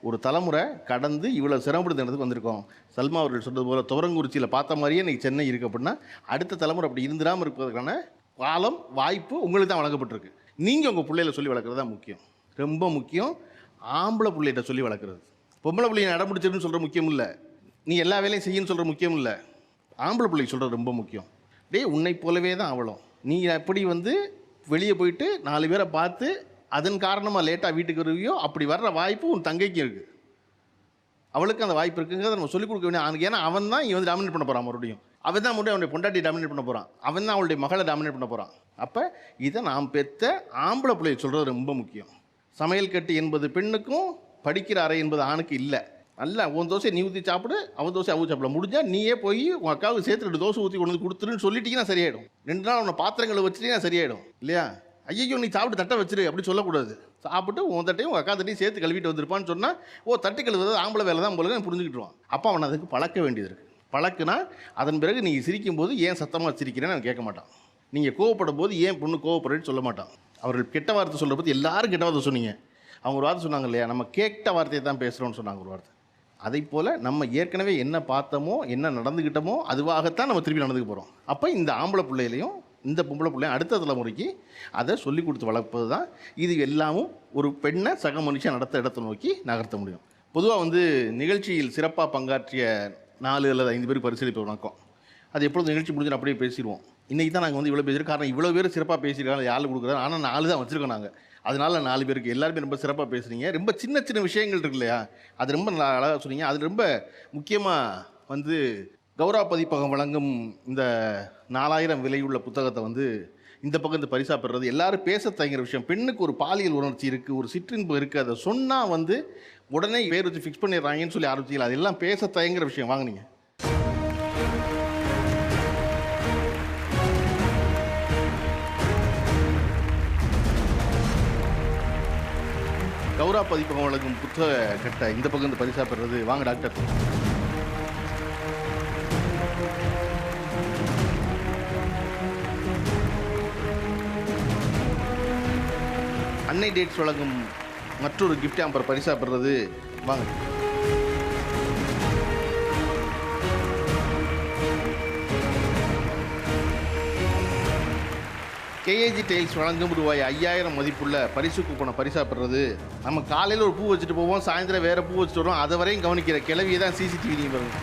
ஒரு தலைமுறை கடந்து இவ்வளோ சிரமப்படுத்துறதுக்கு வந்திருக்கோம். சல்மா அவர்கள் சொன்னது போல் துவரங்குறிச்சியில் பார்த்த மாதிரியே இன்றைக்கி சென்னை இருக்குது அப்படின்னா அடுத்த தலைமுறை அப்படி இருந்துடாமல் இருப்பதற்கான காலம் வாய்ப்பு உங்களுக்கு தான் வழங்கப்பட்டிருக்கு. நீங்கள் உங்கள் பிள்ளைகளை சொல்லி வளர்க்குறது தான் முக்கியம், ரொம்ப முக்கியம். ஆம்பளை பிள்ளைகிட்ட சொல்லி வளர்க்குறது, பொம்பளை பிள்ளையை நடமுடிச்சிருன்னு சொல்கிற முக்கியம் இல்லை, நீ எல்லா வேலையும் செய்யணும்னு சொல்கிற முக்கியம் இல்லை, ஆம்பளை பிள்ளைக்கு சொல்கிறது ரொம்ப முக்கியம். உன்னை போலவே தான் அவளும், நீ எப்படி வந்து வெளியே போயிட்டு 4 பேரை பார்த்து அதன் காரணமாக லேட்டாக வீட்டுக்கு வருவியோ அப்படி வர்ற வாய்ப்பு உன் தங்கைக்கு இருக்குது, அவளுக்கு அந்த வாய்ப்பு இருக்குங்கிறத நம்ம சொல்லிக் கொடுக்க வேண்டிய. ஏன்னா அவன் தான் இவன் வந்து டாமினேட் பண்ண போகிறான், மறுபடியும் அவன் தான் அவனுடைய பொண்டாட்டி டாமினேட் பண்ண போகிறான், அவன் தான் அவளுடைய மகளை டாமினேட் பண்ண போகிறான். அப்போ இதை நாம் பெற்ற ஆம்பளை பிள்ளையை சொல்கிறது ரொம்ப முக்கியம். சமையல் கட்டு என்பது பெண்ணுக்கும் படிக்கிற அறை என்பது ஆணுக்கு இல்லை. நல்லா உன் தோசை நீ ஊற்றி சாப்பிடு, அவன் தோசை அவு சாப்பிட, முடிஞ்சால் நீயே போய் உன் அக்காவுக்கு சேர்த்து 2 தோசை ஊற்றி கொண்டு வந்து கொடுத்துருன்னு சொல்லிட்டீங்கன்னா சரியாயிடும். 2 நாள் உன்னை பாத்திரங்களை வச்சுட்டீங்கன்னா சரியாயிடும் இல்லையா? ஐயோ நீ சாப்பிட்டு தட்டை வச்சிரு அப்படி சொல்லக்கூடாது. சாப்பிட்டு உன் தட்டையும் உங்கள் அக்கா தட்டையும் சேர்த்து கழுவிட்டு வந்திருப்பான்னு சொன்னால் ஓ தட்டு கழுவுறது ஆம்பளை வேலை தான் போல புரிஞ்சுக்கிட்டுருவான். அப்போ அவனை அதுக்கு பழக்க வேண்டியது இருக்குது. பழக்குனா அதன் பிறகு நீங்கள் சிரிக்கும்போது ஏன் சத்தமாக சிரிக்கிறேன்னு நான் கேட்க மாட்டான். நீங்கள் கோவப்படும் போது ஏன் பொண்ணு கோவப்படுறேன்னு சொல்ல மாட்டான். அவர்கள் கெட்ட வார்த்தை சொல்கிற பற்றி எல்லாரும் கெட்ட வார்த்தை சொன்னீங்க. அவங்க ஒரு வார்த்தை சொன்னாங்க இல்லையா, நம்ம கேட்ட வார்த்தையை தான் பேசுகிறோன்னு சொன்னாங்க ஒரு வார்த்தை. அதை போல் நம்ம ஏற்கனவே என்ன பார்த்தோமோ என்ன நடந்துக்கிட்டோமோ அதுவாகத்தான் நம்ம திருப்பி நடந்துக்க போகிறோம். அப்போ இந்த ஆம்பளை பிள்ளைகளையும் இந்த பொம்பளை பிள்ளையும் அடுத்த தலைமுறைக்கு அதை சொல்லி கொடுத்து வளர்ப்பது தான் இது எல்லாமும் ஒரு பெண்ணை சக மனுஷன் நடத்த இடத்தை நோக்கி நகர்த்த முடியும். பொதுவாக நிகழ்ச்சியில் சிறப்பாக பங்காற்றிய 4 அல்லது 5 பேருக்கு பரிசீலிப்பு வணக்கம். அது எப்பொழுது நிகழ்ச்சி முடிஞ்சு அப்படியே பேசிடுவோம். இன்றைக்கி தான் நாங்கள் இவ்வளோ பேசியிருக்கோம். காரணம் இவ்வளோ பேர் சிறப்பாக பேசியிருக்காங்க, யாரும் கொடுக்குறாங்க. ஆனால் 4 தான் வச்சுருக்கோம் நாங்கள். அதனால 4 பேருக்கு எல்லாருமே ரொம்ப சிறப்பாக பேசுகிறீங்க. ரொம்ப சின்ன சின்ன விஷயங்கள் இருக்கு இல்லையா, அது ரொம்ப அழகாக சொன்னீங்க. அது ரொம்ப முக்கியமாக கௌரவ பதிப்பகம் வழங்கும் இந்த 4000 விலையுள்ள புத்தகத்தை இந்த பக்கம் இந்த பரிசா பெறுறது எல்லாரும் பேச தயங்குற விஷயம். பெண்ணுக்கு ஒரு பாலியல் உணர்ச்சி இருக்குது, ஒரு சிற்றின்பம் இருக்குது. அதை சொன்னால் உடனே பேர் வச்சு ஃபிக்ஸ் பண்ணிடுறாங்கன்னு சொல்லி ஆரம்பிச்சிக்கலாம். அதெல்லாம் பேச தயங்குற விஷயம். வாங்கினீங்க கௌரவ பதிப்பகம் வழங்கும் புத்தக கட்டை இந்த பக்கம் இந்த பரிசா பெறுறது. வாங்க டாக்டர். அன்னை டேட்ஸ் வழங்கும் மற்றொரு கிஃப்ட் ஆம்பர் பரிசா பெறுறது. வாங்க. கேஏஜி டைல்ஸ் வழங்கும் ரூபாய் 5000 மதிப்புள்ள பரிசு கூப்பனை பரிசா பெறுறது. நம்ம காலையில் ஒரு பூ வச்சுட்டு போவோம், சாயந்தரம் வேறு பூ வச்சுட்டு வரோம். அதை வரையும் கவனிக்கிற கிளவியை தான் சிசிடிவி நீங்கள் பாருங்க.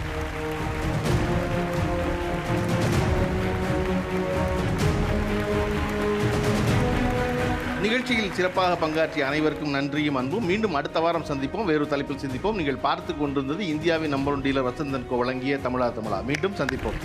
நிகழ்ச்சியில் சிறப்பாக பங்காற்றிய அனைவருக்கும் நன்றியும் அன்பும். மீண்டும் அடுத்த வாரம் சந்திப்போம், வேறு தலைப்பில் சந்திப்போம். நீங்கள் பார்த்து கொண்டிருந்தது இந்தியாவின் நம்பர் 1 டீலர் வசந்த் அண்ட் கோ வழங்கிய தமிழா தமிழா. மீண்டும் சந்திப்போம்.